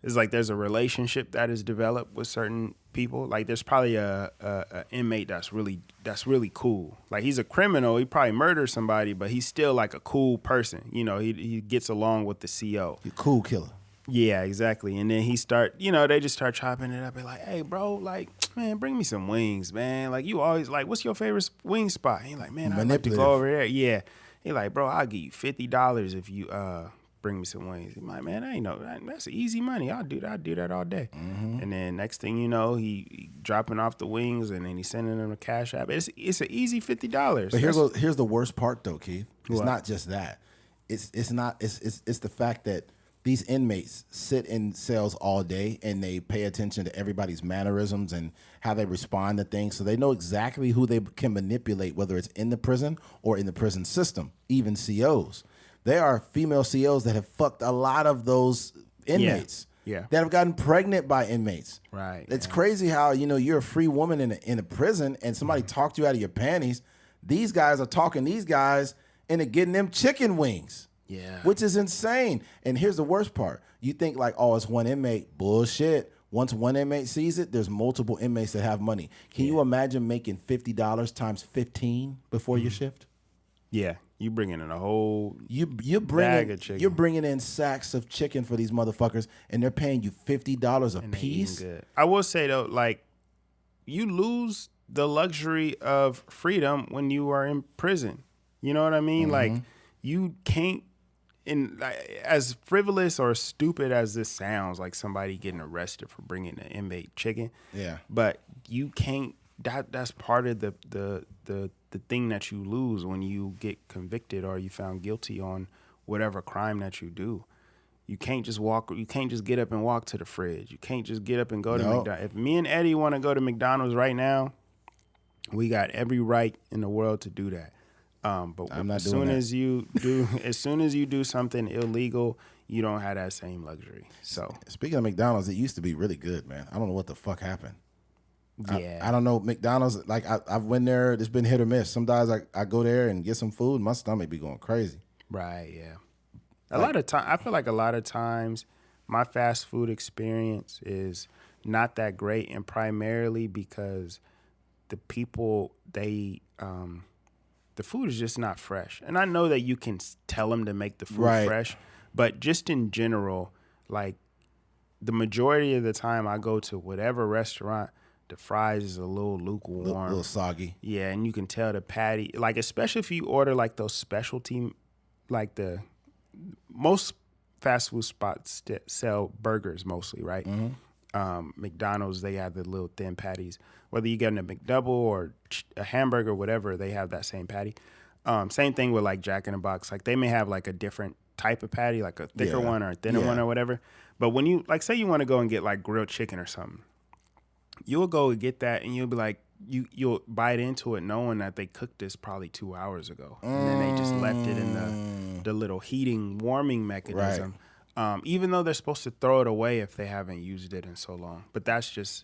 B: there's a relationship that is developed with certain people. There's probably a inmate that's really cool. He's a criminal. He probably murdered somebody, but he's still a cool person. He gets along with the CO.
A: He's a cool killer.
B: Yeah, exactly. And then they just start chopping it up and hey, bro, man, bring me some wings, man. You always what's your favorite wing spot? He's man, I'd like to go over there. Yeah. He bro, I'll give you $50 if you bring me some wings. He's man, that's easy money. I'll do that all day. Mm-hmm. And then next thing you know, he dropping off the wings, and then he's sending them a cash app. It's an easy $50.
A: But here's the worst part though, Keith. It's not just that. It's the fact that these inmates sit in cells all day and they pay attention to everybody's mannerisms and how they respond to things. So they know exactly who they can manipulate, whether it's in the prison or in the prison system, even COs. There are female COs that have fucked a lot of those inmates.
B: Yeah.
A: That have gotten pregnant by inmates.
B: Right.
A: It's crazy how, you're a free woman in a prison and somebody talked you out of your panties. These guys are talking these guys into getting them chicken wings.
B: Yeah.
A: Which is insane. And here's the worst part. You think it's one inmate. Bullshit. Once one inmate sees it, there's multiple inmates that have money. Can you imagine making $50 times 15 before your shift?
B: Yeah. You bringing in a whole
A: bag of chicken. You're bringing in sacks of chicken for these motherfuckers, and they're paying you $50 a piece.
B: Good. I will say, though, you lose the luxury of freedom when you are in prison. You know what I mean? Mm-hmm. You can't and as frivolous or stupid as this sounds, like somebody getting arrested for bringing an inmate chicken.
A: Yeah.
B: But you can't. That's part of the thing that you lose when you get convicted or you found guilty on whatever crime that you do. You can't just walk. You can't just get up and walk to the fridge. You can't just get up and go to McDonald's. If me and Eddie want to go to McDonald's right now, we got every right in the world to do that. But as soon as you do something illegal, you don't have that same luxury. So
A: speaking of McDonald's, it used to be really good, man. I don't know what the fuck happened.
B: Yeah,
A: I don't know. McDonald's, like I've went there. It's been hit or miss. Sometimes I go there and get some food. My stomach be going crazy.
B: Right. Yeah. A lot of time, I feel like a lot of times my fast food experience is not that great, and primarily because the people the food is just not fresh. And I know that you can tell them to make the food fresh, but just in general, like the majority of the time I go to whatever restaurant, the fries is a little lukewarm,
A: a little soggy.
B: Yeah, and you can tell the patty, like especially if you order like those specialty, like most fast food spots sell burgers mostly, right? Mm-hmm. McDonald's, they have the little thin patties. Whether you get a McDouble or a hamburger, whatever, they have that same patty. Same thing with like Jack in the Box. Like they may have like a different type of patty, like a thicker one or a thinner one or whatever. But when you like, say you want to go and get like grilled chicken or something, you'll go and get that and you'll be like, you'll bite into it knowing that they cooked this probably 2 hours ago, and then they just left it in the little warming mechanism. Right. Even though they're supposed to throw it away if they haven't used it in so long. But that's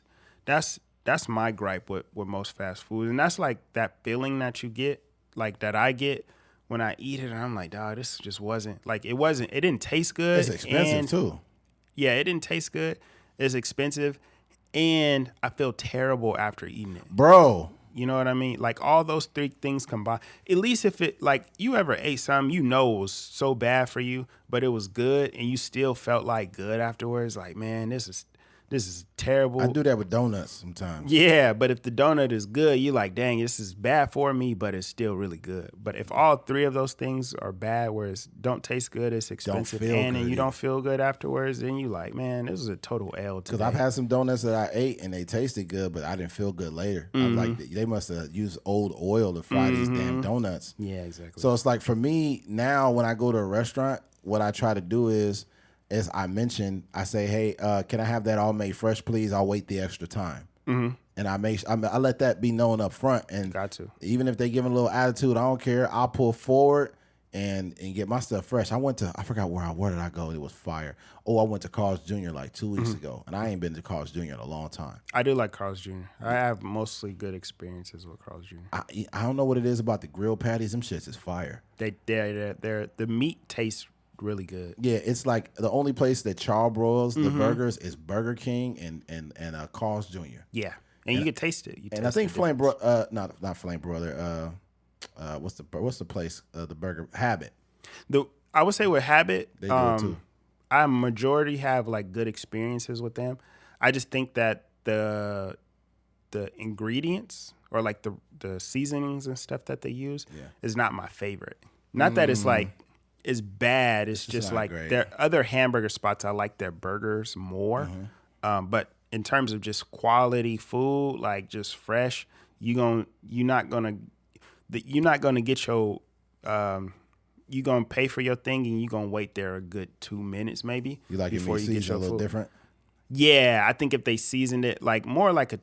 B: my gripe with most fast food, and that's like that feeling that you get, like that I get when I eat it, and I'm like, dog, this just wasn't like it didn't taste good.
A: It's expensive too.
B: Yeah, it didn't taste good. It's expensive. And I feel terrible after eating it.
A: Bro.
B: You know what I mean? Like all those three things combined. At least if it, like you ever ate something you know was so bad for you, but it was good and you still felt like good afterwards. Like, man, this is terrible.
A: I do that with donuts sometimes.
B: Yeah, but if the donut is good, you're like, dang, this is bad for me, but it's still really good. But if all three of those things are bad, where it don't taste good, it's expensive, and you don't feel good afterwards, then you like, man, this is a total L today.
A: Because I've had some donuts that I ate and they tasted good, but I didn't feel good later. I'm like, they must have used old oil to fry these damn donuts.
B: Yeah, exactly.
A: So it's like for me now, when I go to a restaurant, what I try to do is I mentioned, I say, hey, can I have that all made fresh, please? I'll wait the extra time. Mm-hmm. And I let that be known up front. And
B: got to.
A: Even if they give a little attitude, I don't care. I'll pull forward and get my stuff fresh. I forgot where did I go? It was fire. Oh, I went to Carl's Jr. like 2 weeks ago, and I ain't been to Carl's Jr. in a long time.
B: I do like Carl's Jr. I have mostly good experiences with Carl's Jr.
A: I don't know what it is about the grilled patties. Them shits is fire.
B: They're the meat tastes really good.
A: Yeah, it's like the only place that charbroils the burgers is Burger King and Carl's Jr.
B: Yeah, and you can taste it.
A: I think not Flame Brother. What's the place? The burger Habit.
B: I would say with Habit,
A: they do it too.
B: I majority have like good experiences with them. I just think that the ingredients or like the seasonings and stuff that they use is not my favorite. Not that it's like it's bad. It's just like great. Their other hamburger spots, I like their burgers more. Mm-hmm. But in terms of just quality food, like just fresh, you're not gonna get your you're gonna pay for your thing and you're gonna wait there a good 2 minutes maybe.
A: You like before you get your a little food. Different?
B: Yeah, I think if they seasoned it like more like a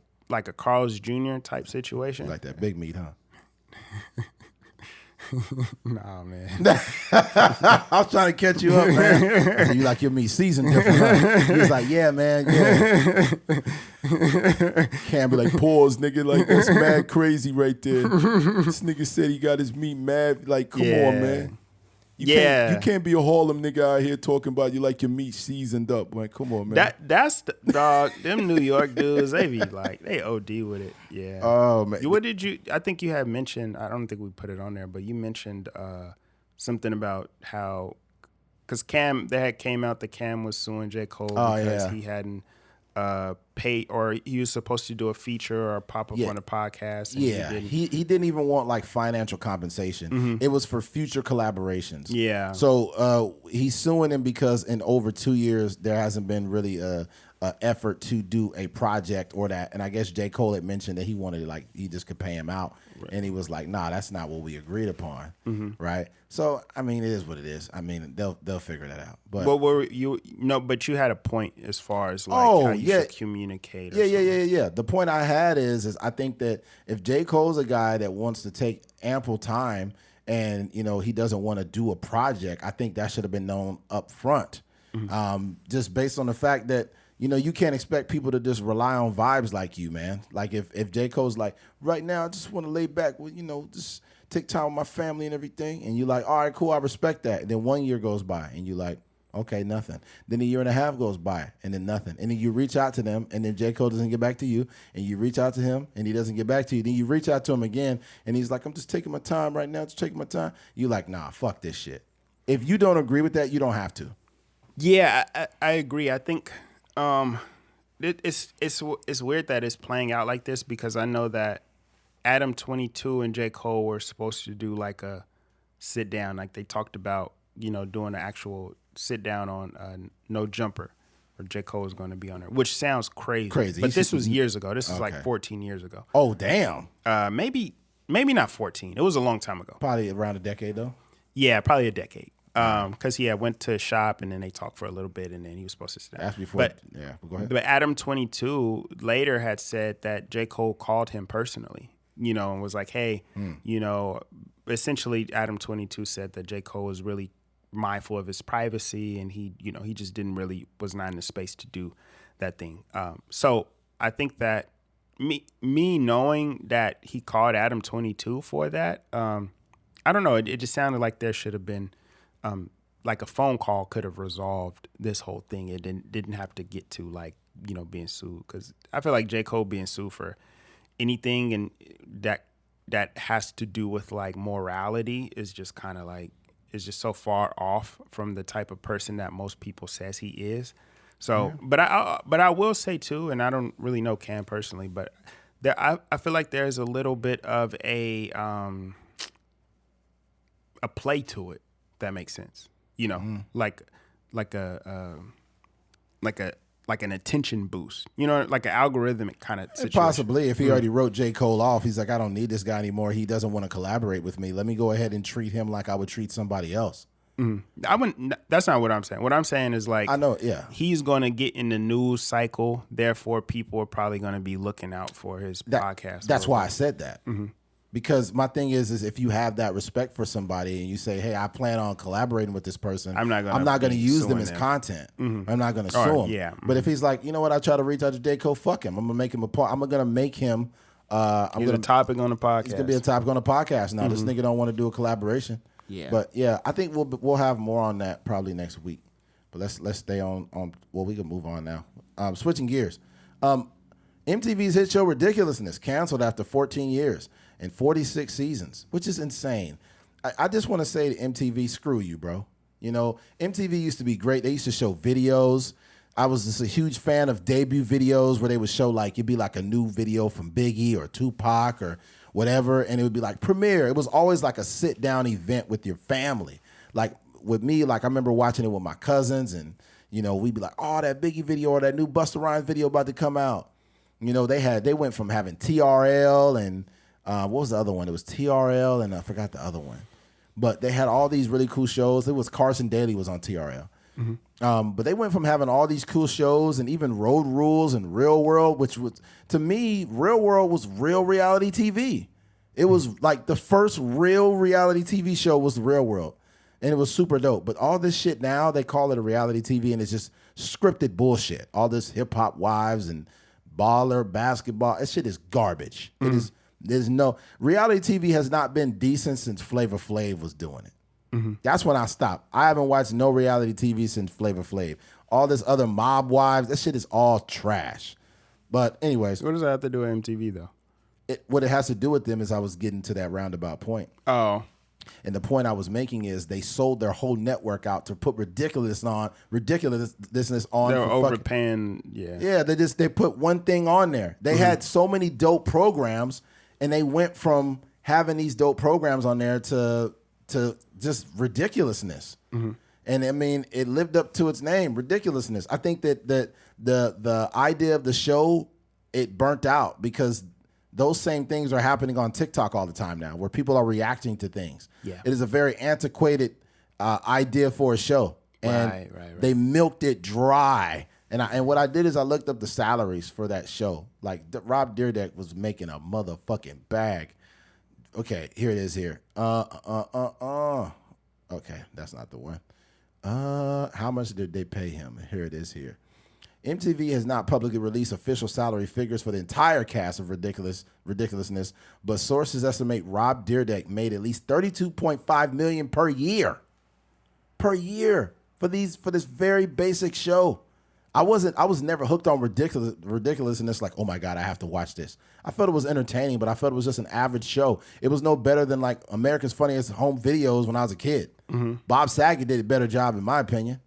B: Carl's Jr. type situation.
A: You like that big meat, huh?
B: Nah, man.
A: I was trying to catch you up, man. I said, you like your meat seasoned different, huh? He was like, yeah, man, yeah. Can't be like, pause, nigga, like that's mad crazy right there. This nigga said he got his meat mad. Like, come on, man. You can't be a Harlem nigga out here talking about you like your meat seasoned up. Like, come on, man.
B: That's the dog. Them New York dudes, they be like, they OD with it. Yeah.
A: Oh man.
B: What did you? I think you had mentioned. I don't think we put it on there, but you mentioned something about how, because Cam, they had came out that Cam was suing J. Cole because he hadn't pay, or he was supposed to do a feature or a pop up on a podcast. And
A: Yeah, he didn't even want like financial compensation. It was for future collaborations.
B: Yeah.
A: So he's suing him because in over 2 years there hasn't been really a effort to do a project or that. And I guess J. Cole had mentioned that he wanted like he just could pay him out, and he was like, "Nah, that's not what we agreed upon." Right. So I mean, it is what it is. I mean, they'll figure that out. But
B: were you but you had a point as far as like how you should communicate.
A: Yeah. The point I had is I think that if J. Cole's a guy that wants to take ample time and he doesn't want to do a project, I think that should have been known up front. Just based on the fact that you can't expect people to just rely on vibes like you, man. Like if J. Cole's like, right now I just want to lay back with, just take time with my family and everything, and you're like, all right, cool, I respect that. And then 1 year goes by and you're like, okay, nothing. Then a year and a half goes by and then nothing. And then you reach out to them and then J. Cole doesn't get back to you, and you reach out to him and he doesn't get back to you. Then you reach out to him again and he's like, I'm just taking my time right now, just taking my time. You're like, nah, fuck this shit. If you don't agree with that, you don't have to.
B: Yeah, I agree. I think it's weird that it's playing out like this, because I know that Adam 22 and J. Cole were supposed to do like a sit down, like they talked about, doing an actual sit down on No Jumper, where J. Cole was going to be on there, which sounds crazy. But this was years ago. This was like 14 years ago.
A: Oh, damn.
B: Maybe not 14. It was a long time ago.
A: Probably around a decade though.
B: Yeah, probably a decade. Because he went to shop and then they talked for a little bit and then he was supposed to sit down.
A: That's before. Go ahead.
B: But Adam 22 later had said that J. Cole called him personally, and was like, hey, essentially Adam 22 said that J. Cole was really mindful of his privacy, and he just was not in the space to do that thing. So I think that me knowing that he called Adam 22 for that, I don't know. It just sounded like there should have been, like a phone call could have resolved this whole thing. It didn't have to get to like, being sued. Because I feel like J. Cole being sued for anything and that has to do with like morality is just kind of like, is just so far off from the type of person that most people says he is. So, but I will say too, and I don't really know Cam personally, but I feel like there's a little bit of a play to it. If that makes sense. Like an attention boost. Like an algorithmic kind of situation.
A: Possibly, if he already wrote J. Cole off, he's like, I don't need this guy anymore. He doesn't want to collaborate with me. Let me go ahead and treat him like I would treat somebody else.
B: I wouldn't. That's not what I'm saying. What I'm saying is like,
A: I know, yeah,
B: he's going to get in the news cycle. Therefore, people are probably going to be looking out for his podcast.
A: That's why I said that. Because my thing is if you have that respect for somebody and you say, hey, I plan on collaborating with this person, I'm not going to use them as content. I'm not going to sue him.
B: Yeah.
A: But if he's like, you know what, I try to reach out to J. Cole, fuck him. I'm going to make him a part. I'm going to make him.
B: He's a topic on the podcast. He's
A: going to be a topic on the podcast now. This nigga don't want to do a collaboration.
B: Yeah.
A: But yeah, I think we'll have more on that probably next week. But let's stay on. Well, we can move on now. Switching gears. MTV's hit show Ridiculousness canceled after 14 years and 46 seasons, which is insane. I just want to say to MTV, screw you, bro. MTV used to be great. They used to show videos. I was just a huge fan of debut videos where they would show like, it'd be like a new video from Biggie or Tupac or whatever, and it would be like premiere. It was always like a sit-down event with your family. Like with me, like I remember watching it with my cousins, and we'd be like, oh, that Biggie video or that new Busta Rhymes video about to come out. They went from having TRL and what was the other one? It was TRL and I forgot the other one. But they had all these really cool shows. It was Carson Daly was on TRL. But they went from having all these cool shows and even Road Rules and Real World, which was, to me, Real World was real reality TV. It was like the first real reality TV show was The Real World. And it was super dope. But all this shit now, they call it a reality TV, and it's just scripted bullshit. All this Hip Hop Wives and Baller, basketball. That shit is garbage. It is. There's no reality TV has not been decent since Flavor Flav was doing it. That's when I stopped. I haven't watched no reality TV since Flavor Flav. All this other Mob Wives, that shit is all trash. But anyways,
B: what does that have to do with MTV though?
A: What it has to do with them is I was getting to that roundabout point.
B: Oh,
A: And the point I was making is they sold their whole network out to put ridiculousness on.
B: They were overpaying.
A: Yeah, they put one thing on there. They had so many dope programs, and they went from having these dope programs on there to just ridiculousness. And I mean, it lived up to its name, ridiculousness. I think that the idea of the show, it burnt out because those same things are happening on TikTok all the time now, where people are reacting to things.
B: Yeah.
A: It is a very antiquated idea for a show, and
B: right.
A: they milked it dry. And what I did is I looked up the salaries for that show. Like Rob Dyrdek was making a motherfucking bag. Okay, here it is here. Okay, that's not the one. How much did they pay him? Here it is here. MTV has not publicly released official salary figures for the entire cast of Ridiculousness, but sources estimate Rob Dyrdek made at least $32.5 million per year for this very basic show. I was never hooked on ridiculousness. Like, oh my God, I have to watch this. I felt it was entertaining, but I felt it was just an average show. It was no better than like America's Funniest Home Videos when I was a kid. Bob Saget did a better job, in my opinion.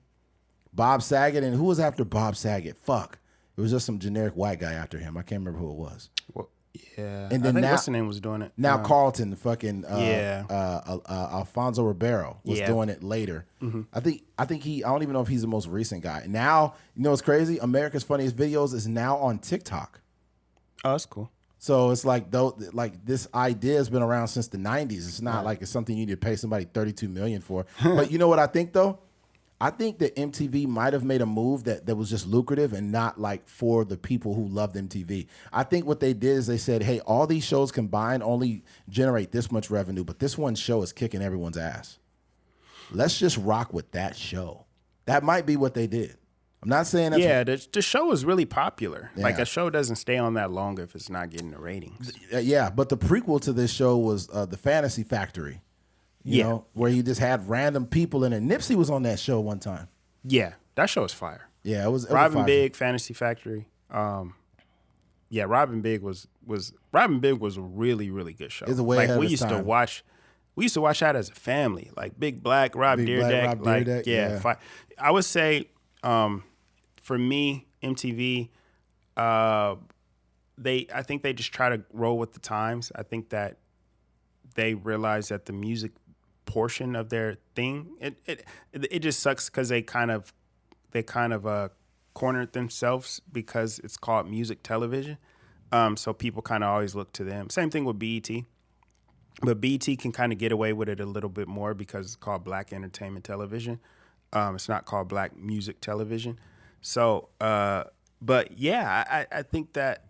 A: Bob Saget, and who was after Bob Saget? Fuck. It was just some generic white guy after him. I can't remember who it was.
B: Well, yeah.
A: And then
B: I think what's the name was doing it.
A: Now Carlton, the fucking Alfonso Ribeiro was doing it later. I think I don't even know if he's the most recent guy. Now, you know what's crazy? America's Funniest Videos is now on TikTok.
B: Oh, that's cool.
A: So it's like this idea has been around since the 90s. It's not like it's something you need to pay somebody $32 million for. But you know what I think though? I think that MTV might have made a move that was just lucrative and not like for the people who loved MTV. I think what they did is they said, hey, all these shows combined only generate this much revenue, but this one show is kicking everyone's ass. Let's just rock with that show. That might be what they did. I'm not saying that's...
B: Yeah, the show is really popular. Yeah. Like a show doesn't stay on that long if it's not getting the ratings.
A: Yeah, but the prequel to this show was The Fantasy Factory. You know, where you just had random people in it. Nipsey was on that show one time.
B: Yeah, that show is fire.
A: Yeah, it was
B: Robin Big, Fantasy Factory. Robin Big was a really, really good show.
A: It's a way ahead of its time.
B: We used to watch that as a family. Like Big Black, Rob Dyrdek. Yeah. I would say for me, MTV, I think they just try to roll with the times. I think that they realize that the music portion of their thing, it just sucks because they kind of cornered themselves because it's called music television. So people kind of always look to them. Same thing with BET. But BET can kind of get away with it a little bit more because it's called Black Entertainment Television. It's not called Black Music Television. So, but yeah, I think that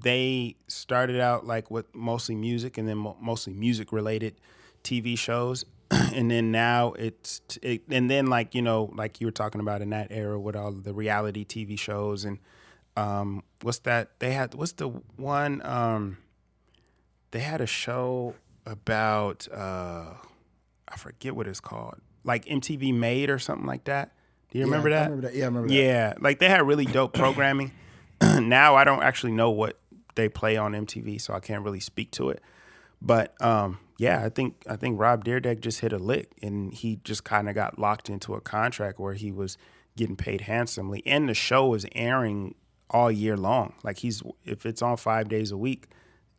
B: they started out like with mostly music and then mostly music related TV shows. And then now and then like, you know, like you were talking about in that era with all the reality TV shows and what's the one, they had a show about, I forget what it's called, like MTV Made or something like that. Do you remember that?
A: I remember that. Yeah, I remember that.
B: Yeah, like they had really dope programming. Now I don't actually know what they play on MTV, so I can't really speak to it. But yeah, I think Rob Dyrdek just hit a lick, and he just kind of got locked into a contract where he was getting paid handsomely, and the show is airing all year long. Like if it's on 5 days a week,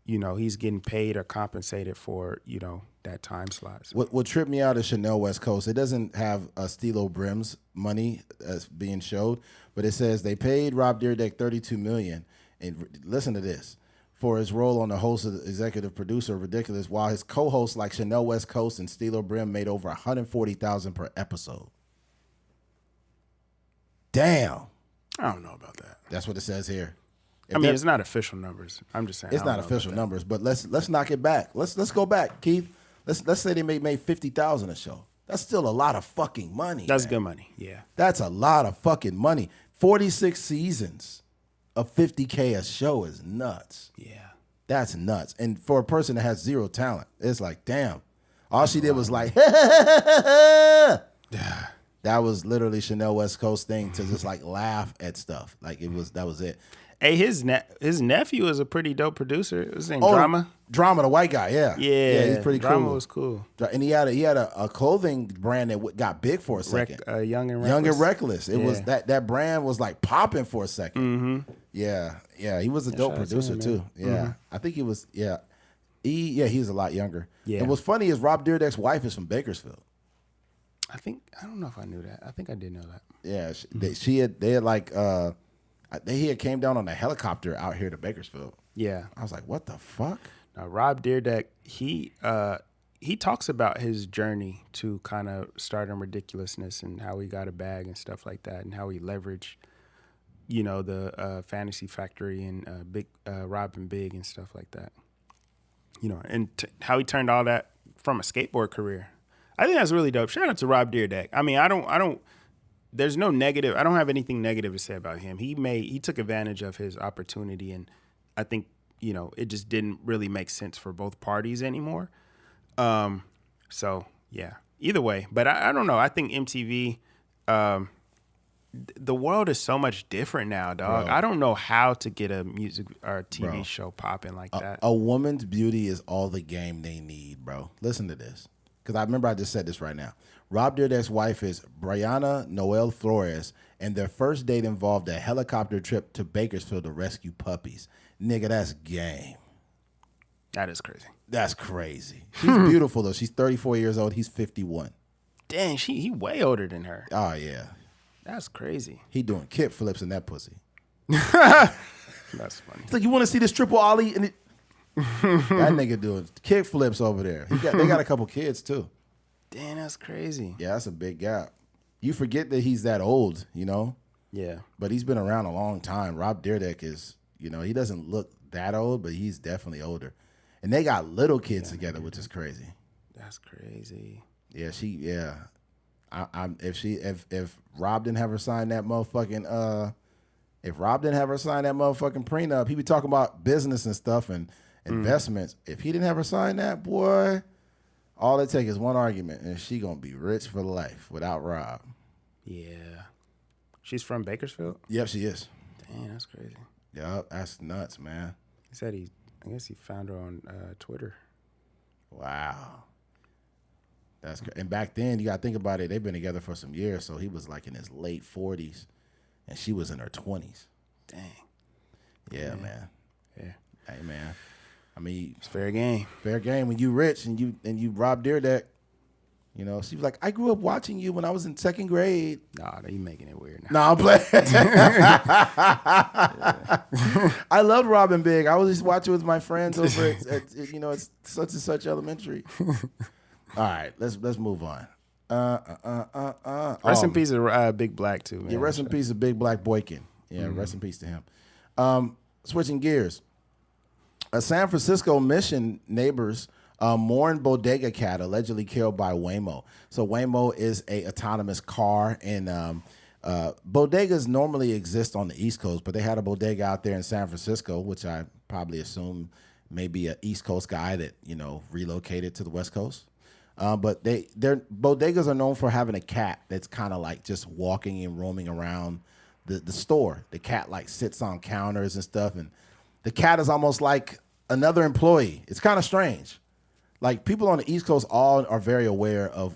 B: you know, he's getting paid or compensated for, you know, that time slot. So.
A: What tripped me out is Chanel West Coast. It doesn't have Stilo Brim's money as being showed, but it says they paid Rob Dyrdek $32 million. And listen to this, for his role on the host of the executive producer of Ridiculous, while his co-hosts like Chanel West Coast and Stilo Brim made over $140,000 per episode. Damn.
B: I don't know about that.
A: That's what it says here.
B: It's not official numbers. I'm just saying.
A: It's not official numbers, but let's knock it back. Let's go back, Keith. Let's say they made $50,000 a show. That's still a lot of fucking money.
B: That's
A: man.
B: Good money. Yeah.
A: That's a lot of fucking money. 46 seasons of $50K a show is nuts.
B: Yeah.
A: That's nuts. And for a person that has zero talent, it's like, damn. All she did was like, that was literally Chanel West Coast thing to just like laugh at stuff. Like that was it.
B: Hey, his nephew is a pretty dope producer. His name Drama.
A: Drama, the white guy, yeah.
B: Yeah,
A: he's pretty cool.
B: Drama was cool.
A: And he had a clothing brand that got big for a second.
B: Young and Reckless.
A: Young and Reckless. It was that brand was like popping for a second.
B: Mm-hmm.
A: Yeah. He was a dope producer too. Yeah, mm-hmm. I think he was. Yeah, he's a lot younger. Yeah. And what's funny is Rob Dyrdek's wife is from Bakersfield.
B: I don't know if I knew that. I think I did know that.
A: Yeah, he had came down on a helicopter out here to Bakersfield.
B: Yeah.
A: I was like, what the fuck?
B: Now, Rob Dyrdek, he talks about his journey to kind of stardom ridiculousness and how he got a bag and stuff like that, and how he leveraged, the Fantasy Factory and Rob and Big and stuff like that. And how he turned all that from a skateboard career. I think that's really dope. Shout out to Rob Dyrdek. I mean, there's no negative. I don't have anything negative to say about him. He took advantage of his opportunity, and I think, it just didn't really make sense for both parties anymore. So yeah, either way, but I don't know. I think MTV, the world is so much different now, dog. Bro. I don't know how to get a music or a TV show popping like that.
A: A woman's beauty is all the game they need, bro. Listen to this. Because I remember I just said this right now. Rob Dyrdek's wife is Brianna Noel Flores, and their first date involved a helicopter trip to Bakersfield to rescue puppies. Nigga, that's game.
B: That is crazy.
A: That's crazy. She's beautiful, though. She's 34 years old. He's 51.
B: Dang, he way older than her.
A: Oh, yeah.
B: That's crazy.
A: He doing kick flips in that pussy.
B: That's funny.
A: It's like, you want to see this triple ollie? And that nigga doing kick flips over there. They got a couple kids, too.
B: Damn, that's crazy.
A: Yeah, that's a big gap. You forget that he's that old,
B: Yeah.
A: But he's been around a long time. Rob Dyrdek is, he doesn't look that old, but he's definitely older. And they got little kids together, which is crazy.
B: That's crazy.
A: Yeah, if Rob didn't have her sign that motherfucking prenup, he'd be talking about business and stuff and investments. If he didn't have her sign that, boy, all it takes is one argument and she gonna be rich for life without Rob.
B: Yeah. She's from Bakersfield?
A: Yep, she is.
B: Damn, that's crazy.
A: Yep, that's nuts, man.
B: He said I guess he found her on Twitter.
A: Wow. That's great. And back then, you got to think about it, they've been together for some years, so he was like in his late 40s, and she was in her 20s.
B: Dang.
A: Yeah, man.
B: Yeah.
A: Hey, man. I mean,
B: it's fair game.
A: Fair game when you rich and you Rob Dyrdek. She was like, I grew up watching you when I was in second grade.
B: Nah, you making it weird now.
A: Nah, I'm playing. I loved Robin Big. I was just watching with my friends over at it's such and such elementary. All right, let's move on.
B: Rest in peace of Big Black too, man.
A: Yeah, rest in peace of Big Black Boykin. Yeah, rest in peace to him. Switching gears. San Francisco Mission neighbors mourn bodega cat allegedly killed by Waymo. So Waymo is a autonomous car, and bodegas normally exist on the East Coast, but they had a bodega out there in San Francisco, which I probably assume may be an East Coast guy that relocated to the West Coast. But their bodegas are known for having a cat that's kind of like just walking and roaming around the store. The cat like sits on counters and stuff, and the cat is almost like another employee. It's kind of strange. Like, people on the East Coast all are very aware of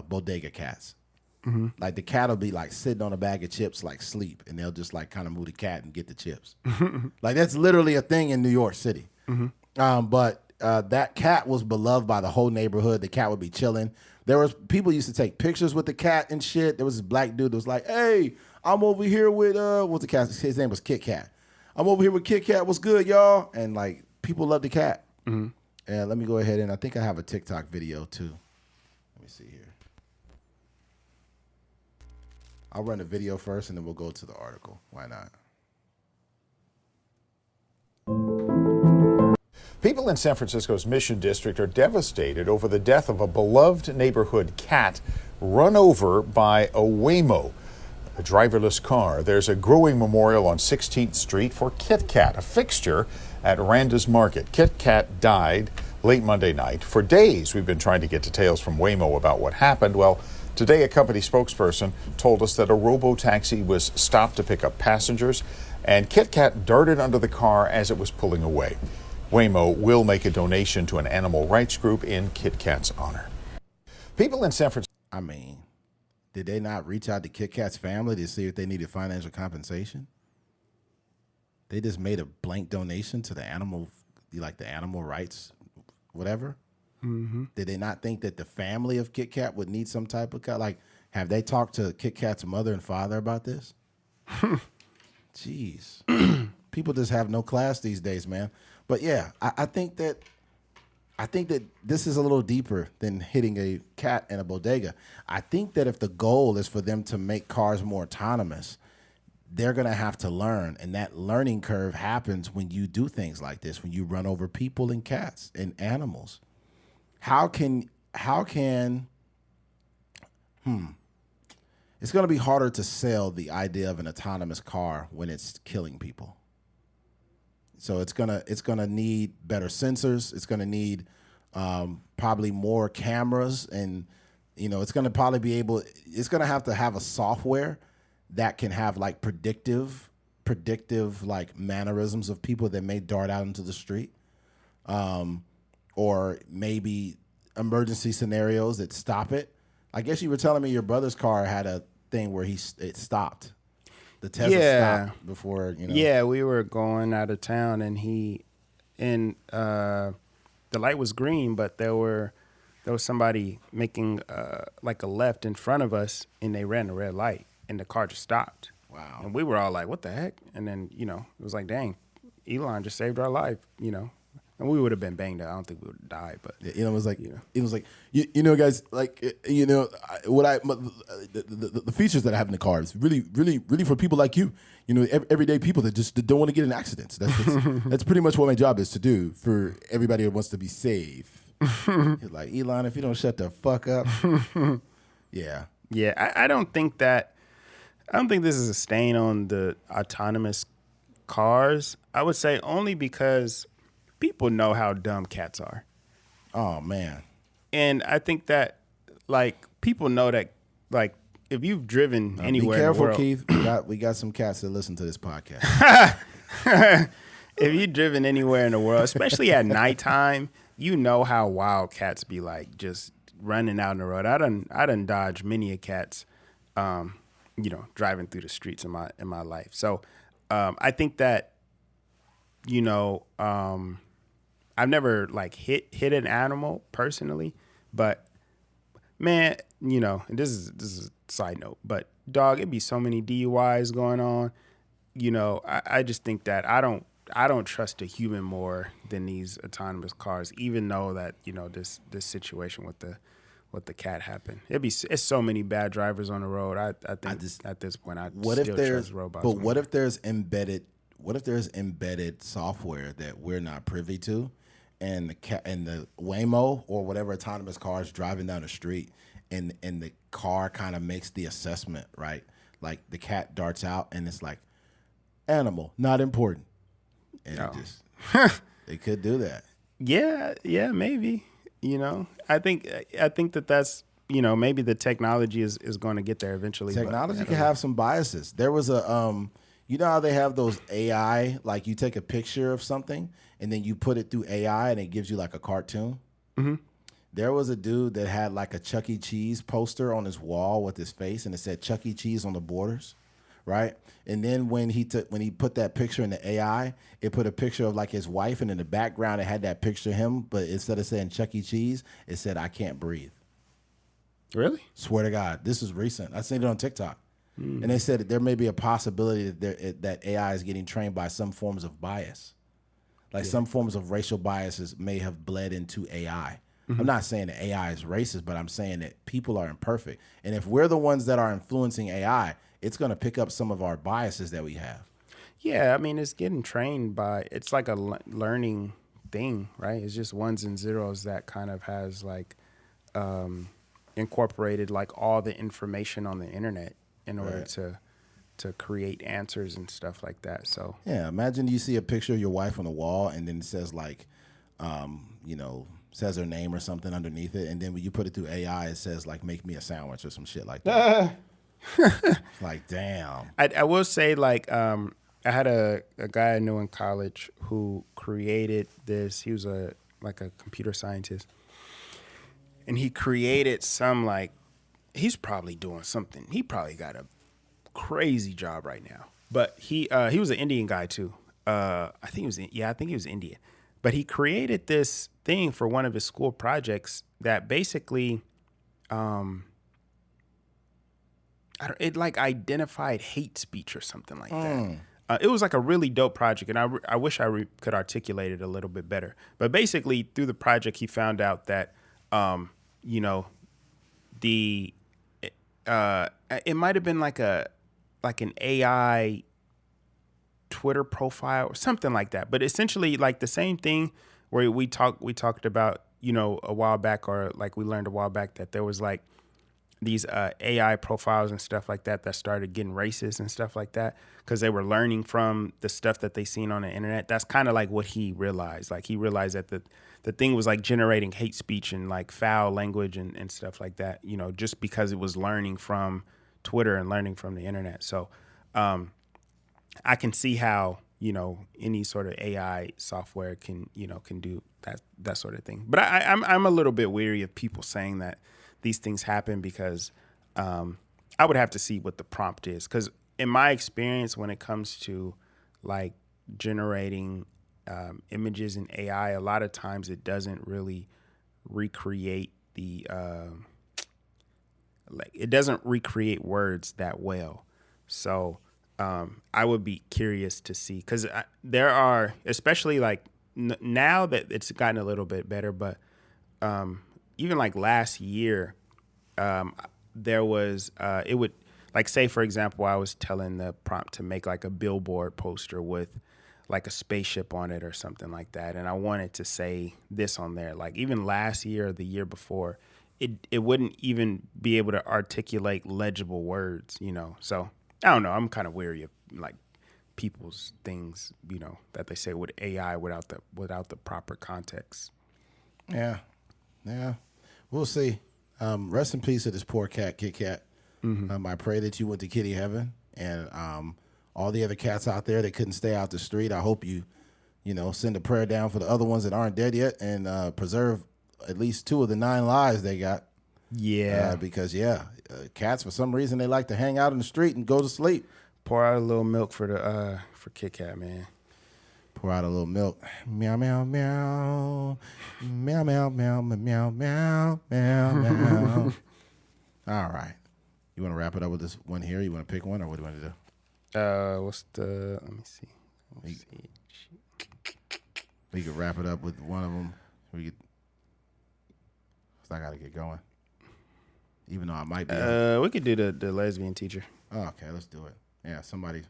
A: bodega cats. Mm-hmm. Like, the cat will be like sitting on a bag of chips, like sleep, and they'll just like kind of move the cat and get the chips. Like, that's literally a thing in New York City. Mm-hmm. But that cat was beloved by the whole neighborhood. The cat would be chilling. People used to take pictures with the cat and shit. There was this black dude that was like, "Hey, I'm over here with what's the cat? His name was Kit Kat. I'm over here with Kit Kat. What's good, y'all?" And like, people love the cat. Mm-hmm. And let me go ahead, and I think I have a TikTok video too. Let me see here. I'll run the video first, and then we'll go to the article. Why
C: not? People in San Francisco's Mission District are devastated over the death of a beloved neighborhood cat run over by a Waymo, a driverless car. There's a growing memorial on 16th Street for Kit Kat, a fixture at Randa's Market. Kit Kat died late Monday night. For days, we've been trying to get details from Waymo about what happened. Well, today, a company spokesperson told us that a robo-taxi was stopped to pick up passengers and Kit Kat darted under the car as it was pulling away. Waymo will make a donation to an animal rights group in Kit Kat's honor. People in San Francisco.
A: I mean, did they not reach out to Kit Kat's family to see if they needed financial compensation? They just made a blank donation to the animal rights, whatever. Mm-hmm. Did they not think that the family of Kit Kat would need some type of have they talked to Kit Kat's mother and father about this? Jeez. People just have no class these days, man. But yeah, I think that this is a little deeper than hitting a cat in a bodega. I think that if the goal is for them to make cars more autonomous, they're going to have to learn. And that learning curve happens when you do things like this, when you run over people and cats and animals. It's going to be harder to sell the idea of an autonomous car when it's killing people. So it's gonna need better sensors. It's gonna need probably more cameras, and it's gonna probably be able. It's gonna have to have a software that can have like predictive like mannerisms of people that may dart out into the street, or maybe emergency scenarios that stop it. I guess you were telling me your brother's car had a thing where it stopped. The Tesla stopped before,
B: Yeah, we were going out of town, and the light was green, but there was somebody making like a left in front of us, and they ran the red light, and the car just stopped.
A: Wow.
B: And we were all like, "What the heck?" And then it was like, "Dang, Elon just saved our life," And we would have been banged out. I don't think we would have died, but
A: it was like, guys, like, the features that I have in the car is really, really, really for people like you, everyday people that just don't want to get in accidents. That's pretty much what my job is to do for everybody that wants to be safe. Like, Elon, if you don't shut the fuck up. Yeah.
B: Yeah. I don't think this is a stain on the autonomous cars. I would say only because people know how dumb cats are.
A: Oh, man.
B: And I think that, like, people know that, like, if you've driven anywhere
A: be careful,
B: in the world,
A: Keith. We got some cats that listen to this podcast.
B: if you've driven anywhere in the world, especially at nighttime, you know how wild cats be, like, just running out in the road. I done dodged many a cats, driving through the streets in my life. So I think that, I've never like hit an animal personally, but man, and this is a side note, but dog, it'd be so many DUIs going on. I just think that I don't trust a human more than these autonomous cars, even though that, this situation with the cat happened. It's so many bad drivers on the road. I think at this point I still trust robots.
A: But what if there's embedded software that we're not privy to? And the Waymo or whatever autonomous car is driving down the street, and the car kind of makes the assessment, right? Like the cat darts out, and it's like, animal, not important, and it could do that.
B: Yeah, maybe. I think that's maybe the technology is going to get there eventually.
A: Technology can have some biases. There was a how they have those AI, like you take a picture of something and then you put it through AI and it gives you like a cartoon.
B: Mm-hmm.
A: There was a dude that had like a Chuck E. Cheese poster on his wall with his face, and it said Chuck E. Cheese on the borders, right? And then when he put that picture in the AI, it put a picture of like his wife, and in the background it had that picture of him, but instead of saying Chuck E. Cheese, it said I can't breathe.
B: Really?
A: Swear to God, this is recent. I seen it on TikTok. And they said that there may be a possibility that AI is getting trained by some forms of bias. Like some forms of racial biases may have bled into AI. Mm-hmm. I'm not saying that AI is racist, but I'm saying that people are imperfect. And if we're the ones that are influencing AI, it's going to pick up some of our biases that we have.
B: Yeah, I mean, it's getting trained by, it's like a learning thing, right? It's just ones and zeros that kind of has like incorporated like all the information on the internet in order to create answers and stuff like that. So
A: yeah, imagine you see a picture of your wife on the wall, and then it says like, says her name or something underneath it, and then when you put it through AI, it says like, make me a sandwich or some shit like that. Like, damn.
B: I will say like I had a guy I knew in college who created this. He was like a computer scientist, and he created some like he's probably doing something. He probably got a crazy job right now. But he was an Indian guy too. I think he was Indian. But he created this thing for one of his school projects that basically it like identified hate speech or something like that. It was like a really dope project, and I wish I could articulate it a little bit better. But basically, through the project, he found out that, you know, it might have been like an AI Twitter profile or something like that. But essentially, like the same thing where we talked about, you know, a while back, or like we learned a while back that there was like these AI profiles and stuff like that started getting racist and stuff like that because they were learning from the stuff that they seen on the internet. That's kind of like what he realized. Like he realized that the thing was like generating hate speech and like foul language and stuff like that, you know, just because it was learning from Twitter and learning from the internet. So I can see how, you know, any sort of AI software can do that sort of thing. But I'm a little bit weary of people saying that these things happen because I would have to see what the prompt is. Because in my experience, when it comes to like generating images in AI, a lot of times it doesn't really recreate it doesn't recreate words that well. So I would be curious to see, because there are, especially like now that it's gotten a little bit better, but even like last year, there was, it would, like, say, for example, I was telling the prompt to make like a billboard poster with like a spaceship on it or something like that. And I wanted to say this on there. Like even last year or the year before, it wouldn't even be able to articulate legible words, you know? So I don't know. I'm kind of weary of like people's things, you know, that they say with AI without the proper context.
A: Yeah. We'll see. Rest in peace to this poor cat, Kit Kat. Mm-hmm. I pray that you went to kitty heaven, and all the other cats out there that couldn't stay out the street, I hope you send a prayer down for the other ones that aren't dead yet, and preserve at least 2 of the 9 lives they got.
B: Yeah.
A: Because cats, for some reason, they like to hang out in the street and go to sleep.
B: Pour out a little milk for Kit Kat, man.
A: Pour out a little milk. Meow, meow, meow. Meow, meow, meow, meow, meow, meow, meow. All right. You want to wrap it up with this one here? You want to pick one, or what do you want to do?
B: Let me see.
A: We could wrap it up with one of them. I got to get going. Even though I might be.
B: We could do the lesbian teacher.
A: Oh, okay, let's do it. Yeah, somebody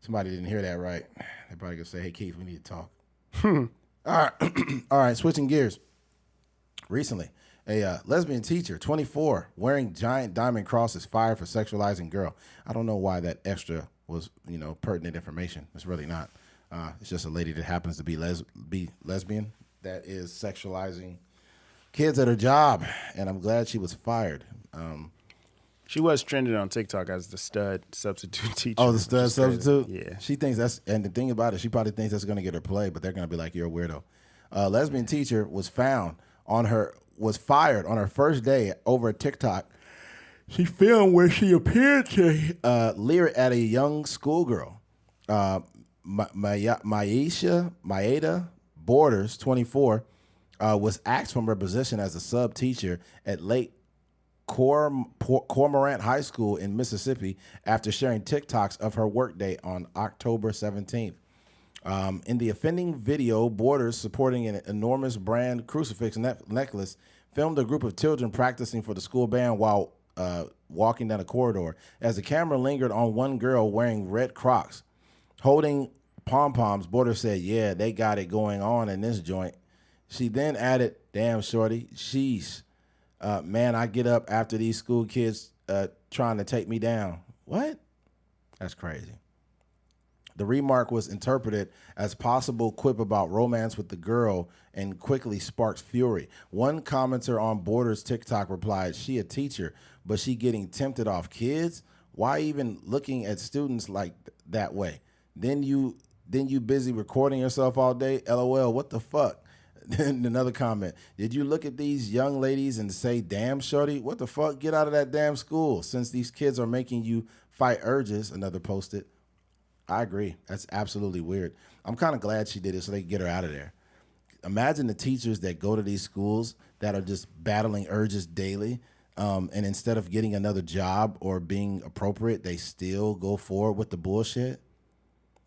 A: didn't hear that right. They're probably going to say, hey, Keith, we need to talk. All right, switching gears. Recently, a lesbian teacher, 24, wearing giant diamond crosses, fired for sexualizing girl. I don't know why that extra was, pertinent information. It's really not. It's just a lady that happens to be lesbian that is sexualizing kids at her job, and I'm glad she was fired.
B: She was trending on TikTok as the stud substitute teacher.
A: Oh, the stud substitute?
B: Yeah.
A: She thinks that's, and the thing about it, she probably thinks that's going to get her play, but they're going to be like, you're a weirdo. Lesbian teacher was fired on her first day over a TikTok. She filmed where she appeared to leer at a young schoolgirl. Maeda Borders, 24, was axed from her position as a sub teacher at Lake Cormorant High School in Mississippi after sharing TikToks of her workday on October 17th. In the offending video, Borders, supporting an enormous brand crucifix necklace, filmed a group of children practicing for the school band while walking down a corridor. As the camera lingered on one girl wearing red Crocs, holding pom-poms, Borders said, yeah, they got it going on in this joint. She then added, damn, shorty, sheesh. Man, I get up after these school kids trying to take me down. What? That's crazy. The remark was interpreted as possible quip about romance with the girl and quickly sparked fury. One commenter on Borders' TikTok replied, she a teacher, but she getting tempted off kids? Why even looking at students like that way? Then you busy recording yourself all day. LOL, what the fuck? Then another comment. Did you look at these young ladies and say, damn, shorty, what the fuck? Get out of that damn school. Since these kids are making you fight urges, another posted. I agree. That's absolutely weird. I'm kind of glad she did it so they can get her out of there. Imagine the teachers that go to these schools that are just battling urges daily. And instead of getting another job or being appropriate, they still go forward with the bullshit.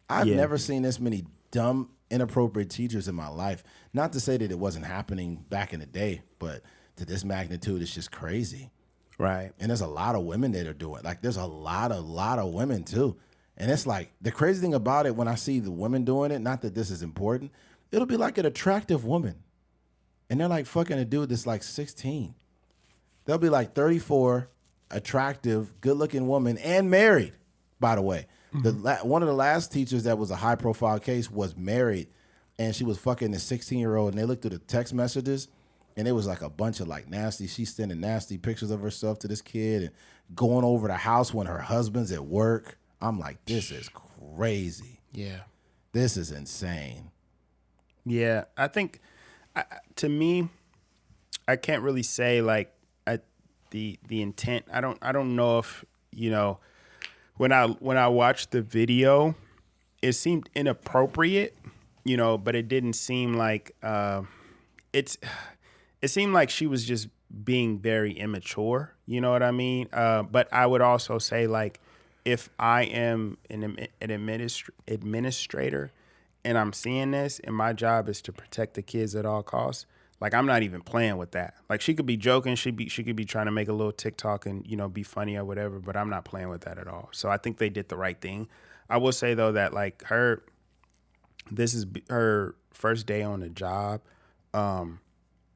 A: I've never seen this many dumb, inappropriate teachers in my life. Not to say that it wasn't happening back in the day, but to this magnitude, it's just crazy.
B: Right.
A: And there's a lot of women that are doing it. Like, there's a lot of women, too. And it's like, the crazy thing about it, when I see the women doing it, not that this is important, it'll be like an attractive woman. And they're like fucking a dude that's like 16. They'll be like 34, attractive, good-looking woman, and married, by the way. One of the last teachers that was a high-profile case was married, and she was fucking a 16-year-old, and they looked through the text messages, and it was like a bunch of like nasty, she's sending nasty pictures of herself to this kid and going over the house when her husband's at work. I'm like, this is crazy.
B: Yeah.
A: This is insane.
B: Yeah, I think, to me, I can't really say like the intent. I don't know if, you know, when I watched the video, it seemed inappropriate, you know, but it didn't seem like it seemed like she was just being very immature. You know what I mean? But I would also say, like, if I am an administrator and I'm seeing this and my job is to protect the kids at all costs, like, I'm not even playing with that. Like, she could be joking, she could be trying to make a little TikTok and, you know, be funny or whatever, but I'm not playing with that at all. So I think they did the right thing. I will say, though, that like this is her first day on the job,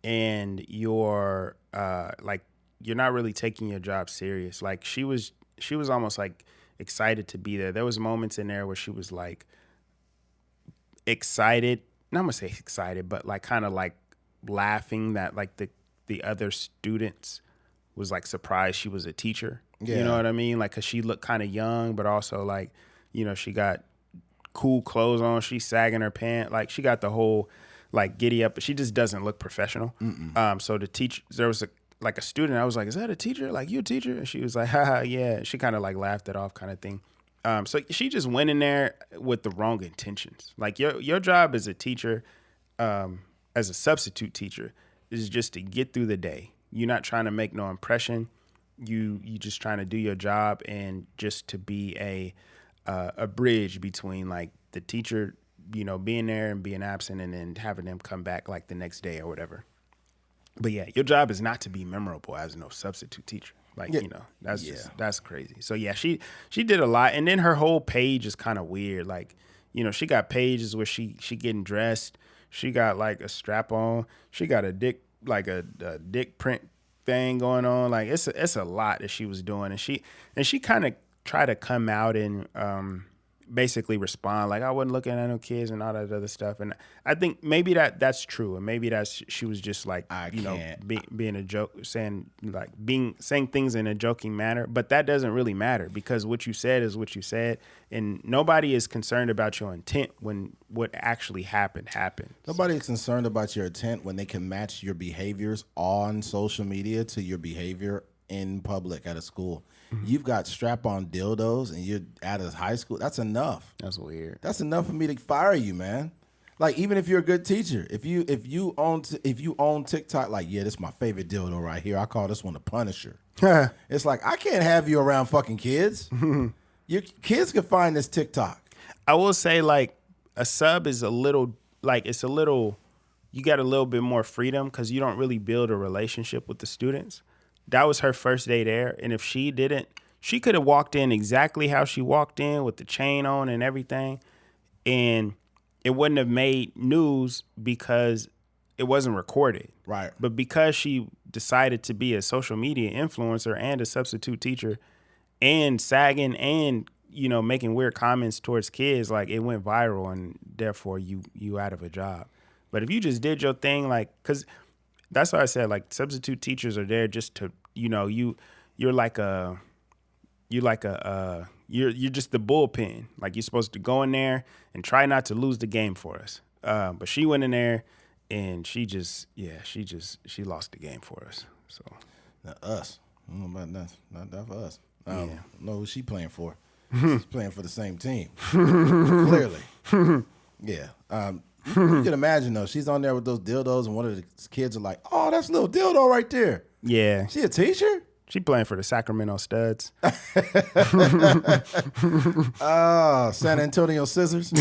B: and you're like, you're not really taking your job serious. Like, she was almost like excited to be there. There was moments in there where she was like excited, not gonna say excited, but like kind of like laughing that like the other students was like surprised she was a teacher. Yeah. You know what I mean? Like, 'cause she looked kind of young, but also like, you know, she got cool clothes on. She's sagging her pants. Like, she got the whole like giddy up, but she just doesn't look professional. So the teacher, there was a student. I was like, is that a teacher? Like, you a teacher? And she was like, haha, yeah. She kind of like laughed it off kind of thing. So she just went in there with the wrong intentions. Like, your job as a teacher, as a substitute teacher, is just to get through the day. You're not trying to make no impression. You just trying to do your job and just to be a bridge between like the teacher, you know, being there and being absent and then having them come back like the next day or whatever. But yeah, your job is not to be memorable as no substitute teacher. Like, you know, that's crazy. So yeah, she did a lot. And then her whole page is kind of weird. Like, you know, she got pages where she getting dressed. She got like a strap on. She got a dick print thing going on. Like, it's a lot that she was doing. And she kind of tried to come out and basically respond like, I wasn't looking at no kids and all that other stuff. And I think maybe that's true, and maybe she was just like, being a joke, saying things in a joking manner. But that doesn't really matter, because what you said is what you said, and nobody is concerned about your intent when what actually happened.
A: Nobody is concerned about your intent when they can match your behaviors on social media to your behavior in public at a school. You've got strap-on dildos and you're at a high school. That's enough.
B: That's weird.
A: That's enough for me to fire you, man. Like, even if you're a good teacher, if you own TikTok, like, yeah, this is my favorite dildo right here. I call this one the Punisher. It's like, I can't have you around fucking kids. Your kids can find this TikTok.
B: I will say, like, a sub is a little, like, you got a little bit more freedom because you don't really build a relationship with the students. That was her first day there. And if she didn't, she could have walked in exactly how she walked in with the chain on and everything. And it wouldn't have made news because it wasn't recorded.
A: Right.
B: But because she decided to be a social media influencer and a substitute teacher and sagging and, you know, making weird comments towards kids, like, it went viral, and therefore you out of a job. But if you just did your thing, like, because that's why I said, like, substitute teachers are there just to, you know, you're like a you're just the bullpen. Like, you're supposed to go in there and try not to lose the game for us. But she went in there and she lost the game for us. So
A: not us. I don't know about that. Not for us. I don't know who she playing for. She's playing for the same team. Clearly. Yeah. You can imagine, though. She's on there with those dildos, and one of the kids are like, oh, that's a little dildo right there.
B: Yeah.
A: She a teacher?
B: She playing for the Sacramento Studs.
A: San Antonio Scissors.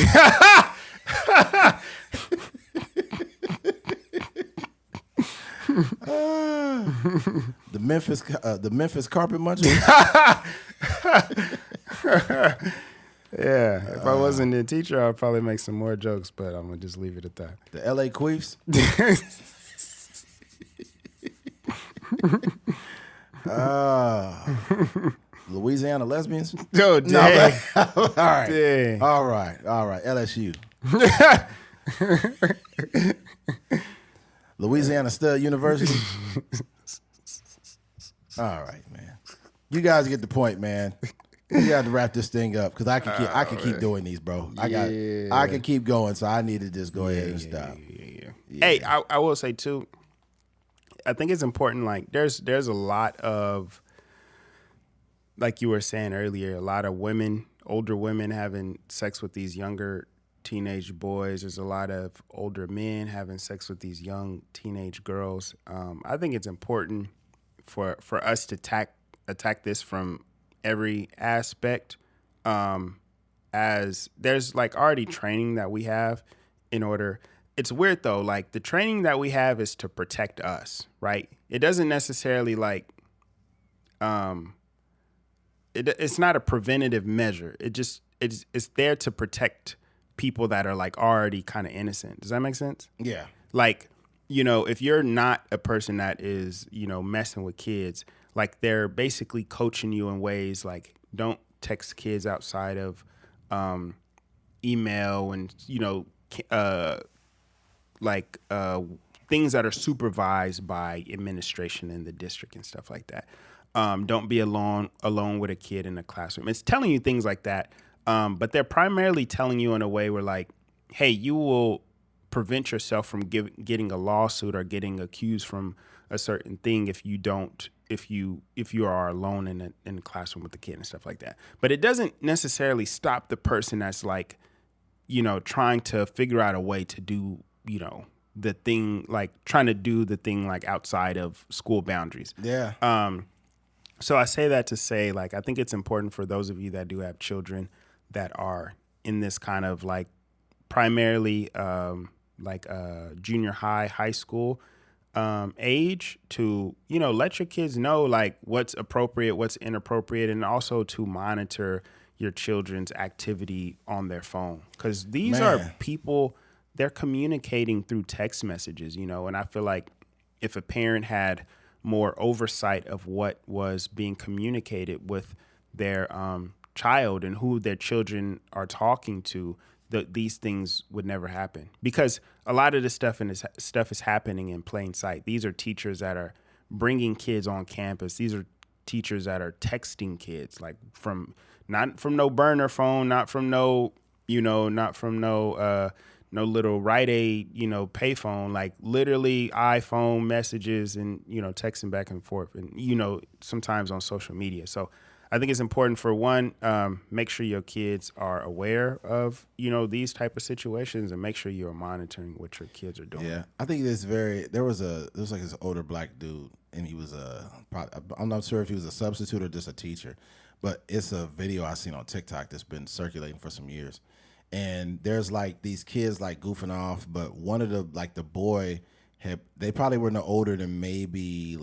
A: The Memphis Carpet Munchers.
B: Yeah, if I wasn't a teacher, I'd probably make some more jokes, but I'm gonna just leave it at that.
A: The LA Queefs. Louisiana Lesbians.
B: Oh, dang.
A: All right.
B: Dang.
A: All right. LSU. Louisiana State University. All right, man. You guys get the point, man. We got to wrap this thing up because I can keep doing these, bro. I can keep going, so I need to just go ahead and stop.
B: Yeah. Hey, I will say too, I think it's important. Like, there's a lot of, like you were saying earlier, a lot of women, older women having sex with these younger teenage boys. There's a lot of older men having sex with these young teenage girls. I think it's important for us to attack this from every aspect, as there's like already training that we have in order. It's weird though, like the training that we have is to protect us, right? It doesn't necessarily like, it's not a preventative measure. It's there to protect people that are like already kind of innocent. Does that make sense?
A: Yeah.
B: Like, if you're not a person that is, messing with kids, like they're basically coaching you in ways like don't text kids outside of email and, things that are supervised by administration in the district and stuff like that. Don't be alone with a kid in a classroom. It's telling you things like that. But they're primarily telling you in a way where like, hey, you will prevent yourself from getting a lawsuit or getting accused from a certain thing if you are alone in a classroom with a kid and stuff like that. But it doesn't necessarily stop the person that's like, trying to figure out a way to do, the thing, like trying to do the thing like outside of school boundaries.
A: Yeah.
B: So I say that to say, like, I think it's important for those of you that do have children that are in this kind of like primarily junior high school age to, let your kids know like what's appropriate, what's inappropriate, and also to monitor your children's activity on their phone. Because these are people, they're communicating through text messages, and I feel like if a parent had more oversight of what was being communicated with their child and who their children are talking to, these things would never happen. Because a lot of this stuff is happening in plain sight. These are teachers that are bringing kids on campus. These are teachers that are texting kids, like not from no burner phone, not from no little Rite Aid, payphone, like literally iPhone messages and, texting back and forth and, sometimes on social media. So I think it's important for one, make sure your kids are aware of, these type of situations and make sure you're monitoring what your kids are doing.
A: Yeah. I think there was like this older black dude and he was I'm not sure if he was a substitute or just a teacher, but it's a video I seen on TikTok that's been circulating for some years. And there's like these kids like goofing off, but one of the boy they probably were no older than maybe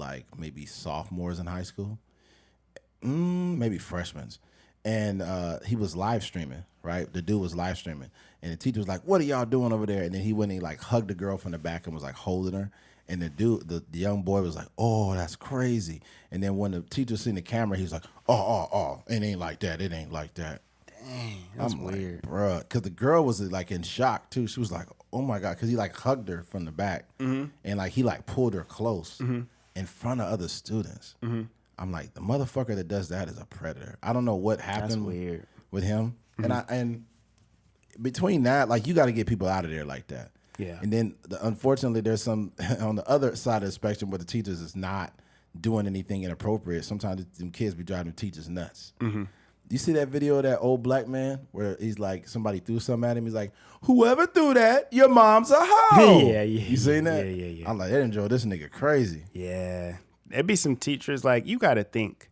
A: sophomores in high school, maybe freshmen. And he was live streaming, right? The dude was live streaming, and the teacher was like, "What are y'all doing over there?" And then he went and like hugged the girl from the back and was like holding her. And the young boy was like, "Oh, that's crazy." And then when the teacher seen the camera, he was like, "Oh, it ain't like that. It ain't like that."
B: Dang, that's weird,
A: bruh. Because the girl was like in shock too. She was like, "Oh my god!" Because he like hugged her from the back, and like he like pulled her close in front of other students. I'm like, the motherfucker that does that is a predator. I don't know what happened
B: weird.
A: with him. And between that, like, you got to get people out of there like that.
B: Yeah.
A: And then unfortunately, there's some on the other side of the spectrum where the teachers is not doing anything inappropriate. Sometimes them kids be driving the teachers nuts. You see that video of that old black man where he's like, somebody threw something at him. He's like, whoever threw that, your mom's a hoe.
B: Yeah.
A: You seen that?
B: Yeah.
A: I'm like, they enjoy this nigga crazy.
B: Yeah. There'd be some teachers, like, you got to think,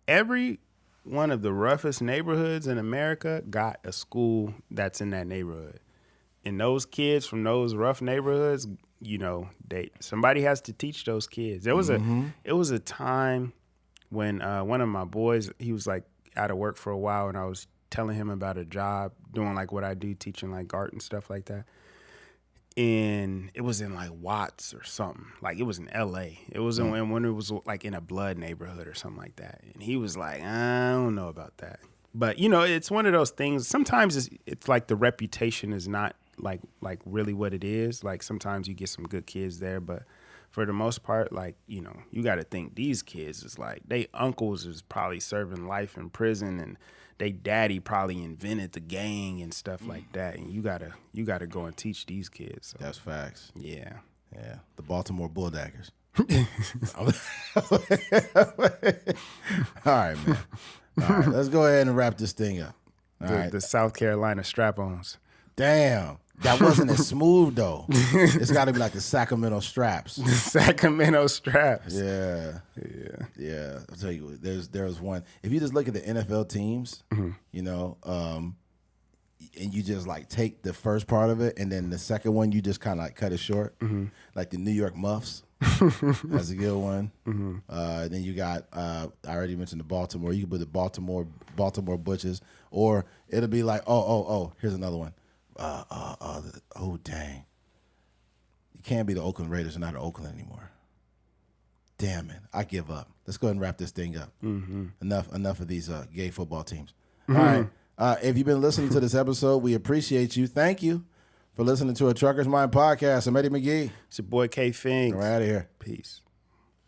B: every one of the roughest neighborhoods in America got a school that's in that neighborhood. And those kids from those rough neighborhoods, you know, somebody has to teach those kids. It was a time when one of my boys, he was like out of work for a while, and I was telling him about a job doing like what I do, teaching like art and stuff like that. And it was in like Watts or something. Like, it was in LA. It was when it was like in a blood neighborhood or something like that. And he was like, I don't know about that. But, you know, it's one of those things. Sometimes it's like the reputation is not like really what it is. Like, sometimes you get some good kids there, but for the most part, like, you know, you got to think these kids is like, they uncles is probably serving life in prison, and they daddy probably invented the gang and stuff like that. And you gotta go and teach these kids. So.
A: That's facts.
B: Yeah.
A: The Baltimore Bulldaggers. All right, man. All right, let's go ahead and wrap this thing up.
B: The South Carolina strap-ons.
A: Damn. That wasn't as smooth, though. It's got to be like the Sacramento straps.
B: The Sacramento straps.
A: Yeah. I'll tell you, there was one. If you just look at the NFL teams, you know, and you just like take the first part of it, and then the second one you just kind of like cut it short, like the New York Muffs. That's a good one. Then you got I already mentioned the Baltimore. You can put the Baltimore Butchers, or it'll be like here's another one. Oh dang! You can't be the Oakland Raiders and not the Oakland anymore. Damn it! I give up. Let's go ahead and wrap this thing up. Enough of these gay football teams. All right. If you've been listening to this episode, we appreciate you. Thank you for listening to a Trucker's Mind podcast. I'm Eddie McGee.
B: It's your boy K Fink.
A: We're out of here.
B: Peace.